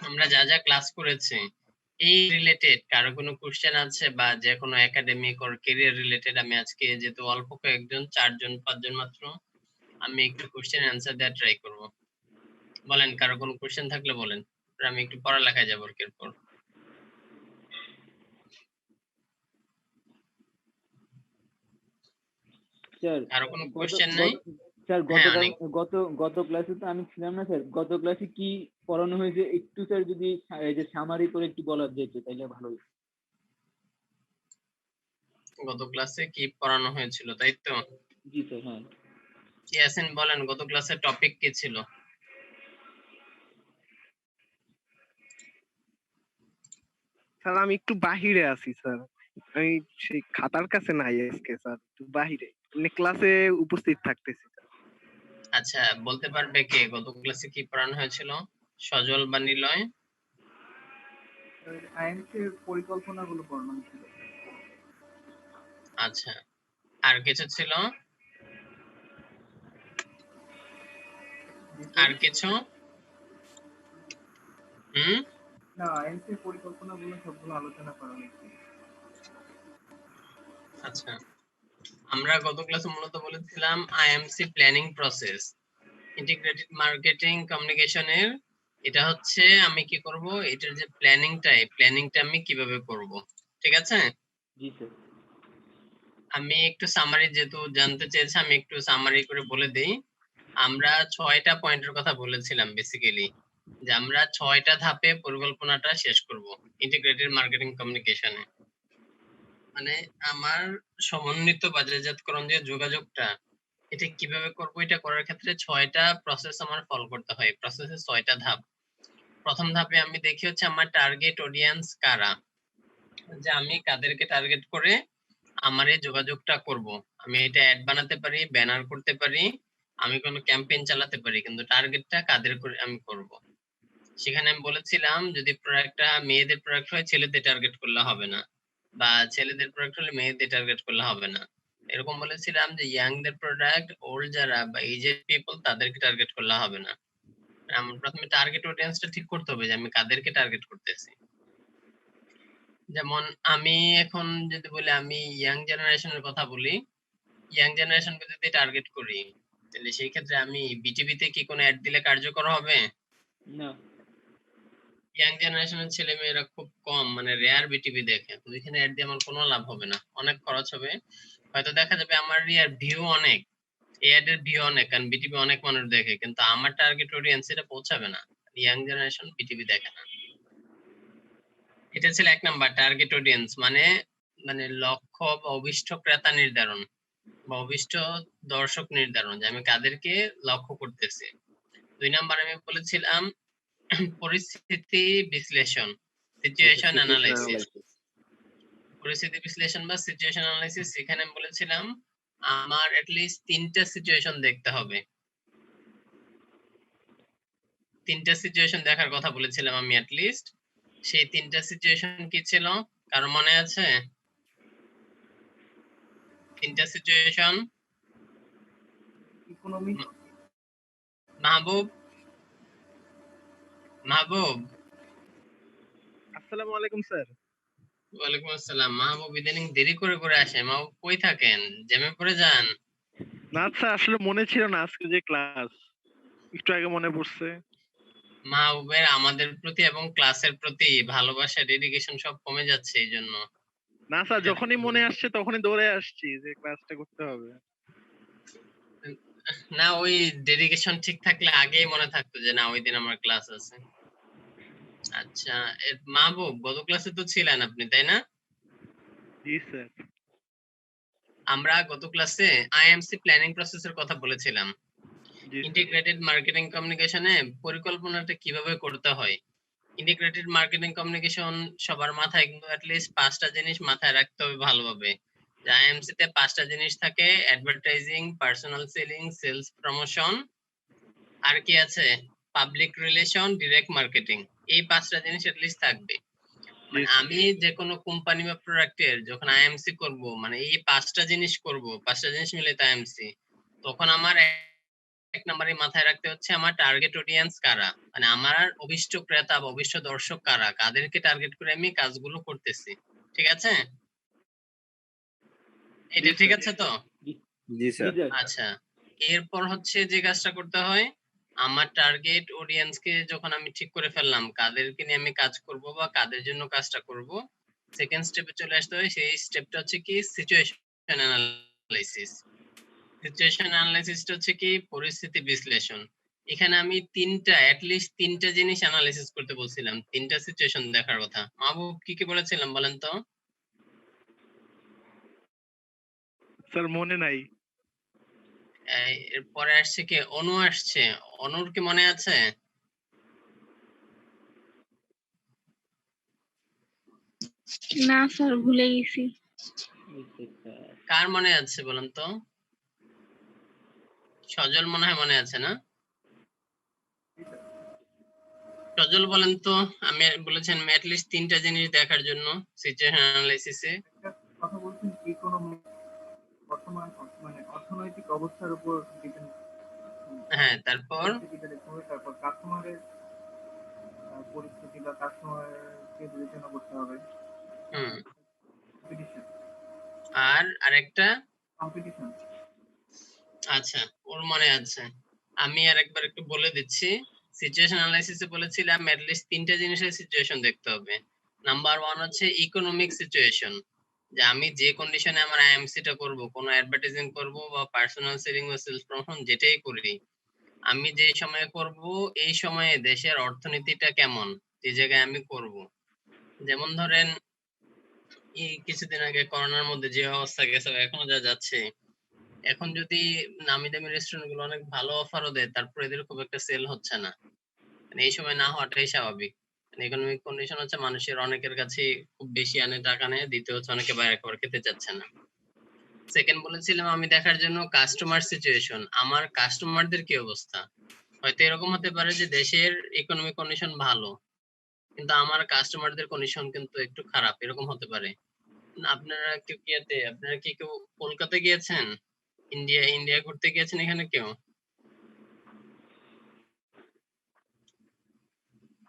আমরা যা যা ক্লাস করেছি এই রিলেটেড কারো কোনো কোশ্চেন আছে বা যে কোনো একাডেমিক অর ক্যারিয়ার রিলেটেড? আমি আজকে যেহেতু অল্প কয়েকজন 4 জন 5 জন মাত্র, আমি একটু কোশ্চেন অ্যান্সার দেওয়ার ট্রাই করব। বলেন, কারো কোনো কোশ্চেন থাকলে বলেন, আমি একটু পড়ালেখায় যাবো এরপর। স্যার কারো কোনো গত কোশ্চেন নাই? স্যার হ্যাঁ, গতকাল অনেক। গত ক্লাসে তো আমি ছিলাম না স্যার। গত ক্লাসে কি পড়ানো হয়েছে একটু স্যার যদি এই যে সামারি করে একটু বলা যেত তাহলে ভালো হতো। গত ক্লাসে কি পড়ানো হয়েছিল তাই তো? জি স্যার। হ্যাঁ ইয়াসিন বলেন, গত ক্লাসের টপিক কি ছিল? স্যার আমি একটু বাহিরে আছি স্যার, আমি সেই খাতার কাছে নাই আজকে স্যার, একটু বাহিরে, এমনি ক্লাসে উপস্থিত থাকতেছি স্যার। আচ্ছা, বলতে পারবে কে গত ক্লাসে কি পড়ানো হয়েছিল? সজল বা নিলয়? আইএমসি এর পরিকল্পনাগুলো পড়ানো হয়েছিল। আচ্ছা, আর কিছু ছিল? আর কিছু? না, আইএমসি এর পরিকল্পনাগুলো সবগুলো আলোচনা করা হয়েছে। আচ্ছা, আমরা গত ক্লাসে মূলত বলেছিলাম IMC planning process, integrated marketing কমিউনিকেশনের। এটা হচ্ছে আমি কি করব, এটার যে প্ল্যানিংটা আমি কিভাবে করব, ঠিক আছে? জি স্যার। আমি একটু সামারি, যেহেতু জানতে চেয়েছে আমি একটু সামারি করে বলে দেই। আমরা 6টা পয়েন্টের কথা বলেছিলাম বেসিক্যালি, যে আমরা 6টা ধাপে পরিকল্পনাটা শেষ করব ইন্টিগ্রেটেড মার্কেটিং কমিউনিকেশনে। মানে আমার সমন্বিত বাজারজাতকরণ যে যোগাযোগটা, এটা কিভাবে করব, এটা করার ক্ষেত্রে 6টা প্রসেস আমার ফলো করতে হয়। প্রসেসে 6টা ধাপ। প্রথম ধাপে আমি দেখি হচ্ছে আমার টার্গেট অডিয়েন্স কারা, যে আমি কাদেরকে টার্গেট করে আমার এই যোগাযোগটা করব। আমি এটা অ্যাড বানাতে পারি, ব্যানার করতে পারি, আমি কোনো ক্যাম্পেইন চালাতে পারি, কিন্তু টার্গেটটা কাদের করে আমি করব। সেখানে আমি বলেছিলাম যদি প্রোডাক্টটা মেয়েদের প্রোডাক্ট হয় ছেলেদের টার্গেট করলে হবে না, বা ছেলেদের প্রোডাক্ট হলে মেয়েদের টার্গেট করলে হবে না। এরকম বলেছিলাম যে ইয়াংদের প্রোডাক্ট, ওল্ড যারা বা এজেড পিপল তাদেরকে টার্গেট করলে হবে না। আমার প্রথমে টার্গেট অডিয়েন্সটা ঠিক করতে হবে যে আমি কাদেরকে টার্গেট করতেছি। যেমন আমি এখন যদি বলি, আমি ইয়াং জেনারেশনের কথা বলি, ইয়াং জেনারেশনকে যদি টার্গেট করি, তাহলে সেই ক্ষেত্রে আমি বিটিভিতে কি কোনো অ্যাড দিলে কার্যকর হবে? না। ইয়াং জেনারেশনের ছেলে মেয়েরা খুব কম, মানে রেয়ার বিটিভি দেখে, তো এখানে অ্যাড দিয়ে আমার কোনো লাভ হবে না, অনেক খরচ হবে। হয়তো দেখা যাবে আমার ইয়ার ভিউ অনেক, অ্যাড এর ভিউ অনেক, কারণ বিটিভি অনেক মানুষ দেখে, কিন্তু আমার টার্গেট অডিয়েন্স এটা পৌঁছাবে না। ইয়াং জেনারেশন বিটিভি দেখে না। এটা ছিল 1 নাম্বার, টার্গেট অডিয়েন্স মানে মানে লক্ষ্য বা অভিষ্ট ক্রেতা নির্ধারণ বা অভিষ্ট দর্শক নির্ধারণ, যে আমি কাদেরকে লক্ষ্য করতেছি। 2 নাম্বার আমি বলেছিলাম পরিস্থিতি বিশ্লেষণ, সিচুয়েশন অ্যানালাইসিস। পরিস্থিতি বিশ্লেষণ বা সিচুয়েশন অ্যানালাইসিস, সেখানে আমি বলেছিলাম আমার লিস্ট 3টা সিচুয়েশন দেখতে হবে। 3টা সিচুয়েশন দেখার কথা বলেছিলাম আমি লিস্ট। সেই 3টা সিচুয়েশন কি ছিল, কারো মনে আছে? 3টা সিচুয়েশন ইকোনমিক। মাহবুব, মাহবুব। আসসালামু আলাইকুম স্যার। ওয়ালাইকুম আসসালাম। মাহবুব ইদানিং দেরি করে করে আসে, মাহবুব কই থাকেন, জ্যামে পড়ে যান? না স্যার, আসলে মনে ছিল না আজকে যে ক্লাস, একটু আগে মনে পড়ছে। মাহবুবের আমাদের প্রতি এবং ক্লাসের প্রতি ভালোবাসা, ডেডিকেশন সব কমে যাচ্ছে এই জন্য। না স্যার, যখনই মনে আসছে তখনই দৌড়ে আসছি যে ক্লাসটা করতে হবে। না, ওই ডেডিকেশন ঠিক থাকলে আগেই মনে থাকতো যে না ওই দিন আমার ক্লাস আছে। আচ্ছা, মাহবুব গত ক্লাসে তো ছিলেন আপনি, তাই না? জি স্যার। আমরা গত ক্লাসে আইএমসি প্ল্যানিং প্রসেসের কথা বলেছিলাম। জি স্যার। ইন্টিগ্রেটেড মার্কেটিং কমিউনিকেশনে পরিকল্পনাটা কিভাবে করতে হয়। ইন্টিগ্রেটেড মার্কেটিং কমিউনিকেশন সবার মাথায় কিন্তু লিস্ট 5টা জিনিস মাথায় রাখতে হবে ভালোভাবে। আইএমসি তে 5টা জিনিস থাকে: advertising, personal selling, sales promotion, আর কি আছে, পাবলিক রিলেশন, ডিরেক্ট মার্কেটিং। এই 5টা জিনিস লিস্ট থাকবে। মানে আমি যে কোনো কোম্পানি বা প্রোডাক্টের যখন আইএমসি করব, মানে এই 5টা জিনিস করব, 5টা জিনিস মিলে তো আইএমসি, তখন আমার এক নম্বরে মাথায় রাখতে হচ্ছে আমার টার্গেট অডিয়েন্স কারা, মানে আমার অভিষ্ট ক্রেতা বা অভিষ্ট দর্শক কারা, কাদেরকে টার্গেট করে আমি কাজগুলো করতেছি। ঠিক আছে, এটা ঠিক আছে তো? জি জি স্যার। স্যার। আচ্ছা, এরপর হচ্ছে যে কাজটা করতে হয়, আমার টার্গেট অডিয়েন্সকে যখন আমি ঠিক করে ফেললাম কাদেরকে নিয়ে আমি কাজ করব বা কাদের জন্য কাজটা করব, সেকেন্ড স্টেপে চলে আসতে হয়। সেই স্টেপটা হচ্ছে কি সিচুয়েশন অ্যানালাইসিস। সিচুয়েশন অ্যানালাইসিসটা হচ্ছে কি পরিস্থিতি বিশ্লেষণ। এখানে আমি অ্যাটলিস্ট তিনটা জিনিস অ্যানালাইসিস করতে বলছিলাম, তিনটা সিচুয়েশন দেখার কথা। মাহবুব কি কি বলেছিলাম বলেন তো? স্যার মনে নাই। এরপরে আসছে কি অনু আসছে, অনুর কি মনে আছে? না স্যার ভুলে গেছি। কার মনে আছে বলেন তো? সজল মনে হয় মনে আছে না? সজল বলেন তো, আমি বলেছেন অ্যাটলিস্ট তিনটা জিনিস দেখার জন্য সিচুয়েশন অ্যানালাইসিসে। একটা কথা বলছেন ইকোনমি, বর্তমান মানে অর্থনৈতিক অবস্থার উপর ডিপেন্ড, হ্যাঁ, তারপর পরিস্থিতিটা দেখতে হবে, তারপর কাস্টমারের পরিস্থিতি বা কাস্টমারকে বিবেচনা করতে হবে। হুম, কম্পিটিশন আর আরেকটা কম্পিটিশন আচ্ছা ওর মনে আছে, আমি আরেকবার একটু বলে দিচ্ছি। সিচুয়েশন অ্যানালাইসিসে বলেছিলাম অ্যাটলিস্ট তিনটা জিনিসের সিচুয়েশন দেখতে হবে। নাম্বার ওয়ান হচ্ছে ইকোনমিক সিচুয়েশন, যে আমি যে কন্ডিশনে আমার আইএমসি টা করব, কোনো অ্যাডভার্টাইজিং করব বা পার্সোনাল সেলিং বা সেলস প্রমোশন যেটাই করি, আমি যে সময়ে করব এই সময়ে দেশের অর্থনীতিটা কেমন, যে জায়গায় আমি করব। যেমন ধরেন এই কিছুদিন আগে করোনার মধ্যে যে অবস্থা গেছে বা এখনো যা যাচ্ছে, এখন যদি নামি দামি রেস্টুরেন্ট গুলো অনেক ভালো অফারও দেয়, তারপর এদের খুব একটা সেল হচ্ছে না। মানে এই সময় না হওয়াটাই স্বাভাবিক। ইকোনমিক কন্ডিশন হচ্ছে মানুষের অনেকের কাছে খুব বেশি আনে টাকা নেয়, দিতে হচ্ছে অনেকে বাইরে খাবার খেতে চাচ্ছে না। সেকেন্ড বলেছিলাম আমি দেখার জন্য কাস্টমার সিচুয়েশন, আমার কাস্টমারদের কি অবস্থা। হয়তো এরকম হতে পারে যে দেশের ইকোনমিক কন্ডিশন ভালো, কিন্তু আমার কাস্টমারদের কন্ডিশন কিন্তু একটু খারাপ, এরকম হতে পারে। আপনারা কি কেউ কলকাতা গিয়েছেন? ইন্ডিয়া ঘুরতে গিয়েছেন এখানে কেউ?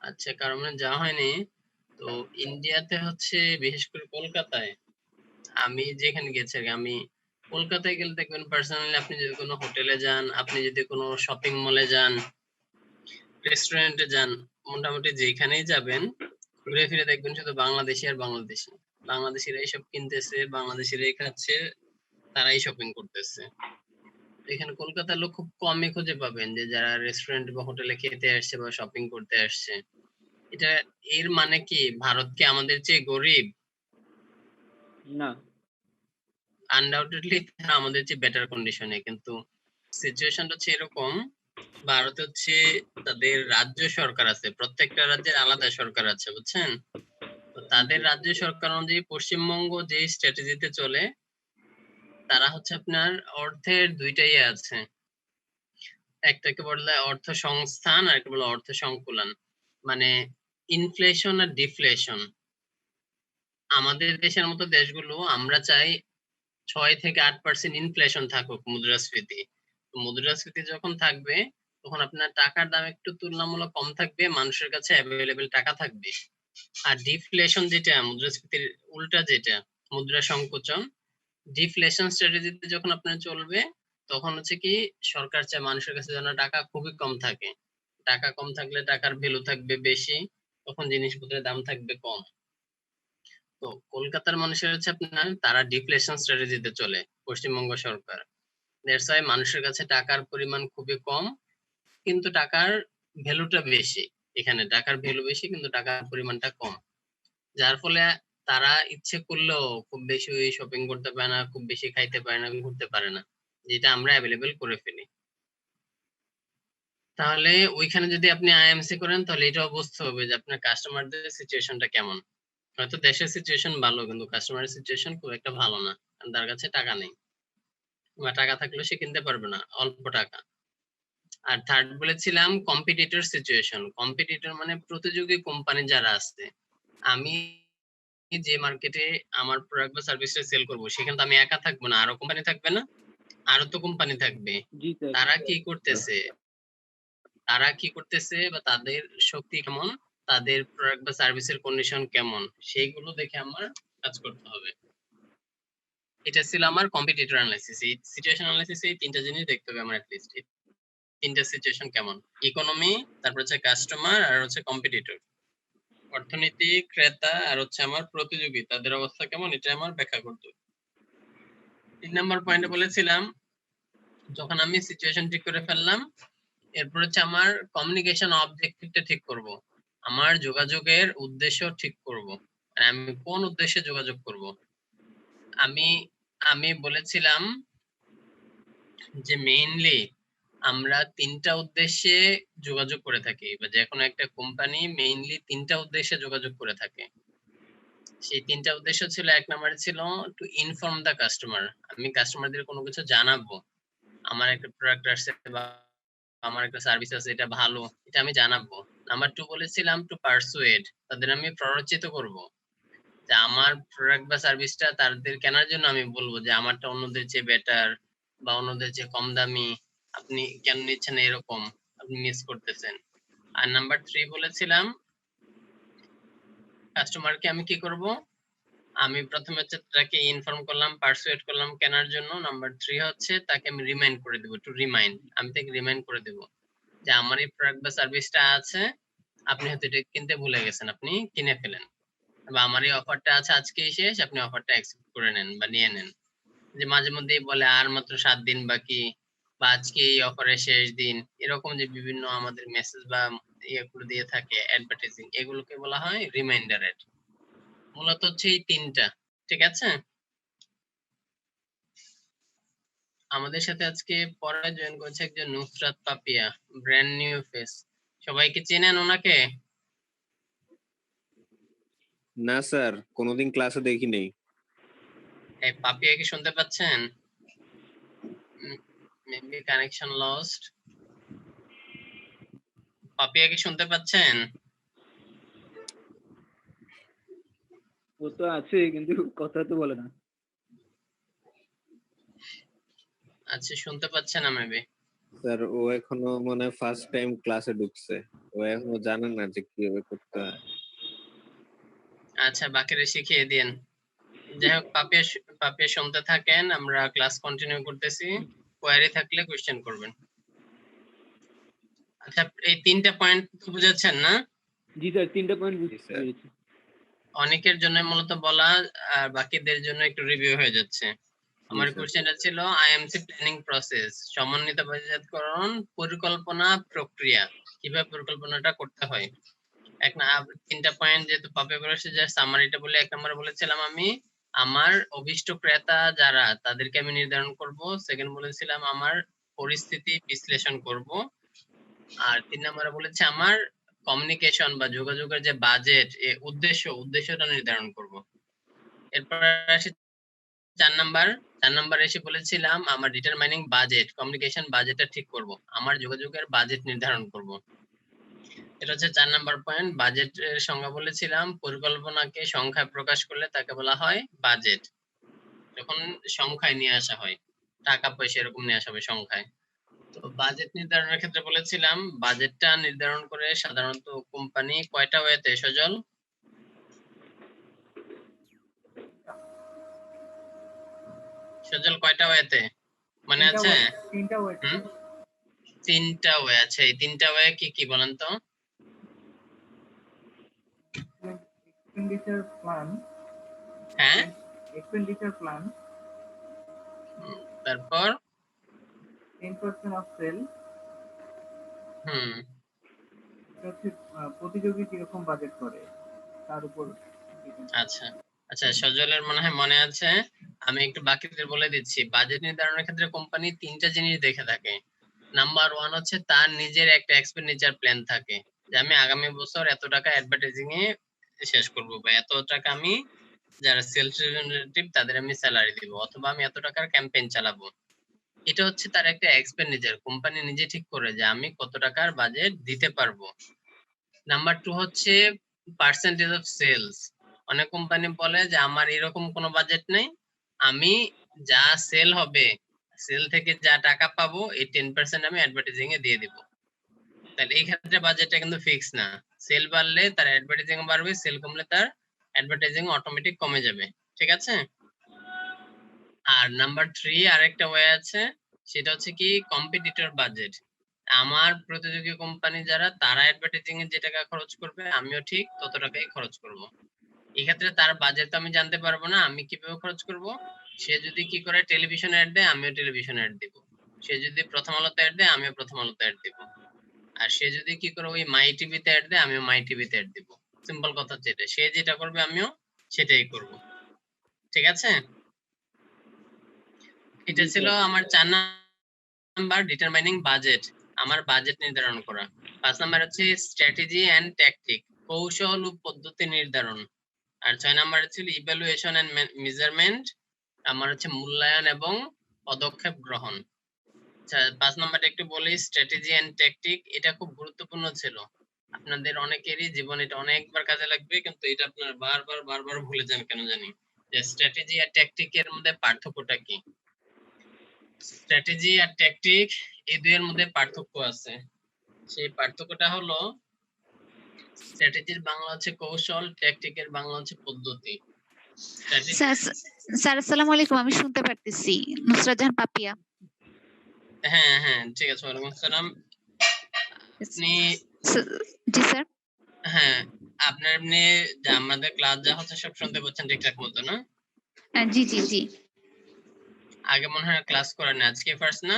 আচ্ছা, কারণ মানে যাওয়া হয়নি। তো ইন্ডিয়াতে হচ্ছে বিশেষ করে কলকাতায় আমি যেখানে গেছি আর কি, আমি কলকাতায় গেলে দেখবেন পার্সোনালি আপনি যদি কোনো হোটেলে যান, আপনি যদি কোনো শপিং মলে যান, রেস্টুরেন্টে যান, মোটামুটি যেখানেই যাবেন ঘুরে ফিরে দেখবেন শুধু বাংলাদেশি আর বাংলাদেশি। বাংলাদেশিরাই সব কিনতেছে, বাংলাদেশিরাই খাচ্ছে, তারাই শপিং করতেছে। এখানে কলকাতার লোক খুব কমই খুঁজে পাবেন যে যারা রেস্টুরেন্ট বা হোটেলে খেতে আসছে বা শপিং করতে আসছে। এটা এর মানে কি ভারত কি আমাদের চেয়ে গরিব? না। আনডাউটেডলি তারা আমাদের চেয়ে বেটার কন্ডিশনে, কিন্তু সিচুয়েশনটা হচ্ছে এরকম, ভারত হচ্ছে তাদের রাজ্য সরকার আছে, প্রত্যেকটা রাজ্যের আলাদা সরকার আছে, বুঝছেন? তো তাদের রাজ্য সরকার অনুযায়ী পশ্চিমবঙ্গ যে স্ট্র্যাটেজিতে চলে, তারা হচ্ছে আপনার অর্থের দুইটাই আছে, একটাকে বলে অর্থ সংস্থান আর একটা বলে অর্থ সংকুলন, মানে ইনফ্লেশন আর ডিফ্লেশন। আমাদের দেশের মতো দেশগুলো আমরা চাই 6 থেকে 8% ইনফ্লেশন থাকুক, মুদ্রাস্ফীতি। মুদ্রাস্ফীতি যখন থাকবে তখন আপনার টাকার দাম একটু তুলনামূলক কম থাকবে, মানুষের কাছে অ্যাভেলেবেল টাকা থাকবে। আর ডিফ্লেশন যেটা মুদ্রাস্ফীতির উল্টা, যেটা মুদ্রা সংকোচন, ডিফ্লেশন স্ট্র্যাটেজিতে যখন আপনার চলবে তখন হচ্ছে কি সরকার চায় মানুষের কাছে যেন টাকা খুবই কম থাকে। টাকা কম থাকলে টাকার ভ্যালু থাকবে বেশি, তখন জিনিসপত্রের দাম থাকবে কম। তো কলকাতার মানুষের হচ্ছে আপনার তারা ডিফ্লেশন স্ট্র্যাটেজিতে চলে, পশ্চিমবঙ্গ সরকার। দ্যাটস ওয়াই মানুষের কাছে টাকার পরিমাণ খুবই কম, কিন্তু টাকার ভ্যালুটা বেশি। এখানে টাকার ভ্যালু বেশি কিন্তু টাকার পরিমাণটা কম, যার ফলে তারা ইচ্ছে করলেও খুব বেশি শপিং করতে পারে না, খুব বেশি খাইতে পারে না, ঘুরতে পারে না, যেটা আমরা অ্যাভেলেবেল করে ফেলি। তাহলে ওইখানে যদি আপনি আইএমসি করেন তাহলে এটাও বুঝতে হবে যে আপনার কাস্টমারদের সিচুয়েশনটা কেমন। হয়তো দেশের সিচুয়েশন ভালো কিন্তু কাস্টমারের সিচুয়েশন খুব একটা ভালো না, কারণ তার কাছে টাকা নেই, বা টাকা থাকলেও সে কিনতে পারবে না, অল্প টাকা। আর থার্ড বলেছিলাম কম্পিটিটর সিচুয়েশন। কম্পিটিটর মানে প্রতিযোগী কোম্পানি যারা আছে। আমি যে মার্কেটে আমার প্রোডাক্ট বা সার্ভিসটা সেল করব সেখানে তো আমি একা থাকবো না, আরো কোম্পানি থাকবে না? আরো তো কোম্পানি থাকবে, জি স্যার। তারা কি করতেছে, বা তাদের শক্তি কেমন, তাদের প্রোডাক্ট বা সার্ভিসের কন্ডিশন কেমন, সেইগুলো দেখে আমার কাজ করতে হবে। এটা ছিল আমার কম্পিটিটর অ্যানালাইসিস। এই সিচুয়েশন অ্যানালাইসিসে এই তিনটা জিনিস দেখতে হবে আমার অ্যাটলিস্ট। তিনটা সিচুয়েশন কেমন, ইকোনমি, তারপর হচ্ছে কাস্টমার, আর হচ্ছে কম্পিটিটর। অর্থনীতি, ক্রেতা, আর হচ্ছে আমার প্রতিযোগী, তাদের অবস্থা কেমন, এটা আমার ব্যাখ্যা করতে হবে। 3 নাম্বার পয়েন্টে বলেছিলাম যখন আমি সিচুয়েশন ঠিক করে ফেললাম, এরপর হচ্ছে আমার কমিউনিকেশন অবজেক্টিভটা ঠিক করব, আমার যোগাযোগের উদ্দেশ্য ঠিক করব, আর আমি কোন উদ্দেশ্যে যোগাযোগ করব। আমি আমি বলেছিলাম যে মেইনলি আমরা তিনটা উদ্দেশ্যে যোগাযোগ করে থাকি, বা যে কোনো একটা কোম্পানি মেইনলি তিনটা উদ্দেশ্যে যোগাযোগ করে থাকে। সেই তিনটা উদ্দেশ্য ছিল, এক নম্বরে ছিল টু ইনফর্ম দা কাস্টমার, আমি কাস্টমারদের কোনো কিছু জানাবো, আমার একটা প্রোডাক্ট আসছে বা আমার একটা সার্ভিস আছে, এটা ভালো, এটা আমি জানাবো। নাম্বার 2 বলেছিলাম টু পারসুয়েড, তাদের আমি প্ররোচিত করব, যে আমার প্রোডাক্ট বা সার্ভিসটা তাদের কেনার জন্য আমি বলবো যে আমারটা অন্যদের চেয়ে বেটার, বা অন্যদের চেয়ে কম দামি, আপনি কেন নিচ্ছেন এরকম, আপনি মিস করতেছেন। আর নাম্বার 3 বলেছিলাম কাস্টমারকে আমি কি করব, আমি প্রথমে হচ্ছে তাকে ইনফর্ম করলাম, পারসুয়েট করলাম কেনার জন্য। নাম্বার 3 হচ্ছে তাকে আমি রিমাইন্ড করে দেব, টু রিমাইন্ড, আমি তাকে রিমাইন্ড করে দেব যে আমার এই প্রোডাক্ট বা সার্ভিসটা আছে, আপনি হয়তো এটা কিনতে ভুলে গেছেন, আপনি কিনে ফেলেন, বা আমার এই অফারটা আছে আজকেই শেষ, আপনি অফারটা অ্যাকসেপ্ট করে নেন বা নিয়ে নেন। যে মাঝে মধ্যেই বলে আর মাত্র 7 দিন বাকি, বা আজকে এই অফারের শেষ দিন, এরকম যে বিভিন্ন আমাদের মেসেজ বা ইয়েগুলো দিয়ে থাকে অ্যাডভার্টাইজিং, এগুলোকে বলা হয় রিমাইন্ডার অ্যাড। মূলত হচ্ছে এই তিনটা। ঠিক আছে, আমাদের সাথে আজকে পড়ায় জয়েন করেছে একজন Nusrat Papiya, brand new face. সবাই কি চেনেন ওনাকে? না স্যার, কোনোদিন ক্লাসে দেখি নেই। এই পাপিয়া কি শুনতে পাচ্ছেন? Maybe connection lost. পাপিয়া কি শুনতে পাচ্ছেন? ও তো আছে কিন্তু কথা তো বলে না। আচ্ছা, শুনতে পাচ্ছে না মেবি। স্যার ও এখনো মানে ফার্স্ট টাইম ক্লাসে ঢুকছে, ও এখনো জানে না যে কিভাবে করতে হয়। আচ্ছা, বাকিরা শিখিয়ে দিন। যাই হোক, পাপিয়া শুনতে থাকেন, আমরা ক্লাস কন্টিনিউ করতেছি। কোয়ারি থাকলে কোশ্চেন করবেন। আচ্ছা, এই তিনটা পয়েন্ট বুঝাচ্ছেন না? জি স্যার, 3টা পয়েন্ট জি বুঝতে স্যার। পেরেছি। অনেকের জন্য মূলত বলা, আর বাকিদের জন্য একটু রিভিউ হয়ে যাচ্ছে। আমার স্যার। কোশ্চেনটা ছিল আইএমসি প্ল্যানিং প্রসেস, সমন্বিত বাজারজাতকরণ পরিকল্পনা প্রক্রিয়া, কিভাবে পরিকল্পনাটা করতে হয়। তিনটা পয়েন্ট যেহেতু পাবে বলেছে, যে সামারিটা বলে, 1 নম্বরে বলেছিলাম আমি আমার অভিষ্ট ক্রেতা যারা, তাদেরকে আমি নির্ধারণ করব। সেকেন্ড বলেছিলাম আমার পরিস্থিতি বিশ্লেষণ করব। আর 3 নম্বরে বলেছে আমার কমিউনিকেশন বা যোগাযোগের যে বাজেট, উদ্দেশ্যটা নির্ধারণ করব। এরপর আসি 4 নাম্বার এসে বলেছিলাম আমার ডিটারমাইনিং বাজেট, কমিউনিকেশন বাজেটটা ঠিক করব, আমার যোগাযোগের বাজেট নির্ধারণ করব। এটা হচ্ছে 4 নাম্বার পয়েন্ট। বাজেটের সংজ্ঞা বলেছিলাম, পরিকল্পনাকে সংখ্যায় প্রকাশ করলে তাকে বলা হয় বাজেট। যখন সংখ্যায় নিয়ে আসা হয়, টাকা পয়সা এরকম নিয়ে আসা হবে সংখ্যায়। তো বাজেট নির্ধারণের ক্ষেত্রে বলেছিলাম বাজেটটা নির্ধারণ করে সাধারণত কোম্পানি কয়টা ওয়েতে, সজল? সজল, কয়টা ওয়েতে মনে আছে? 3টা ওয়েট। হুম, 3টা ওয়ে আছে। এই 3টা ওয়ে কি কি বলেন তো? এক্সপেন্ডিচার প্ল্যান, হ্যাঁ, এক্সপেন্ডিচার প্ল্যান, তারপর 10% অফ সেল, হুম, এটা হচ্ছে প্রতিযোগী কিরকম বাজেট করে তার উপর depend করে। আচ্ছা আচ্ছা, সজলের মনে হয় মনে আছে। আমি একটু বাকিদের বলে দিচ্ছি। বাজেট নির্ধারণের ক্ষেত্রে কোম্পানি 3টা জিনিস দেখে থাকে। নাম্বার 1 হচ্ছে তার নিজের একটা এক্সপেন্ডিচার প্ল্যান থাকে, যে আমি আগামী বছর এত টাকা অ্যাডভার্টাইজিং এ শেষ করব, বা এত টাকা আমি যারা সেলস রিপ্রেজেন্টেটিভ তাদের আমি স্যালারি দিব, অথবা আমি এত টাকার ক্যাম্পেইন চালাবো। এটা হচ্ছে তার একটা এক্সপেন্ডিচার, কোম্পানি নিজে ঠিক করে যে আমি কত টাকার বাজেট দিতে পারবো। নাম্বার 2 হচ্ছে পার্সেন্টেজ অফ সেলস। অনেক কোম্পানি বলে যে আমার এরকম কোনো বাজেট নেই, আমি যা সেল হবে সেল থেকে যা টাকা পাবো এই 10% আমি অ্যাডভার্টাইজিং এ দিয়ে দিব। তাহলে এই ক্ষেত্রে বাজেটটা কিন্তু ফিক্স না। সেল বাড়লে তার অ্যাডভার্টাইজিং বাড়বে, সেল কমলে তার অ্যাডভার্টাইজিং অটোমেটিক কমে যাবে। ঠিক আছে? আর নাম্বার 3 আরেকটা ওয়ে আছে, সেটা হচ্ছে কি কম্পিটিটর বাজেট। আমার প্রতিযোগী কোম্পানি যারা, তারা অ্যাডভার্টাইজিং এ যে টাকা খরচ করবে আমিও ঠিক তত টাকাই খরচ করব। এই ক্ষেত্রে তার বাজেট তো আমি জানতে পারবো না, আমি কিভাবে খরচ করব? সে যদি কি করে টেলিভিশন অ্যাড দেয়, আমিও টেলিভিশন অ্যাড দিব। সে যদি প্রথম আলোতে অ্যাড দেয়, আমিও প্রথম আলোতে অ্যাড দিব। আর সে যদি কি করে ওই মাই টিভিতে অ্যাড দেয়, আমিও মাই টিভিতে অ্যাড দিব। সিম্পল কথা যেটা, সে যেটা করবে আমিও সেটাই করব। ঠিক আছে? এটা জি ছিল স্যার। আমার 4 নাম্বার, ডিটারমাইনিং বাজেট, আমার বাজেট নির্ধারণ করা। 5 নাম্বার হচ্ছে স্ট্র্যাটেজি এন্ড ট্যাকটিক, কৌশল ও পদ্ধতি নির্ধারণ। আর 6 নাম্বার ছিল ইভ্যালুয়েশন এন্ড মেজারমেন্ট, আমার হচ্ছে মূল্যায়ন এবং পদক্ষেপ গ্রহণ। 5 নাম্বারটা একটু বলি, স্ট্র্যাটেজি এন্ড ট্যাকটিক, এটা খুব গুরুত্বপূর্ণ ছিল। আপনাদের অনেকেরই জীবনে এটা অনেকবার কাজে লাগবে, কিন্তু এটা আপনারা বারবার ভুলে যান কেন জানি। যে স্ট্র্যাটেজি আর ট্যাকটিকের মধ্যে পার্থক্যটা কি? স্ট্র্যাটেজি আর ট্যাকটিক এই দুইয়ের মধ্যে পার্থক্য আছে। সেই পার্থক্যটা হলো, স্ট্র্যাটেজির বাংলা হচ্ছে কৌশল, ট্যাকটিকের বাংলা হচ্ছে পদ্ধতি। স্যার স্যার আসসালামু আলাইকুম, আমি শুনতে পারতেছি। নুসরাত জাহান পাপিয়া। হ্যাঁ ঠিক আছে, ওয়ালাইকুম আসসালাম। আপনি জি স্যার। হ্যাঁ, আপনার এমনি আমাদের ক্লাস যা হচ্ছে সব শুনতে পাচ্ছেন ঠিকঠাক মতো না? জি জি জি। আগে মনে হয় ক্লাস করেন, আজকে ফার্স্ট না?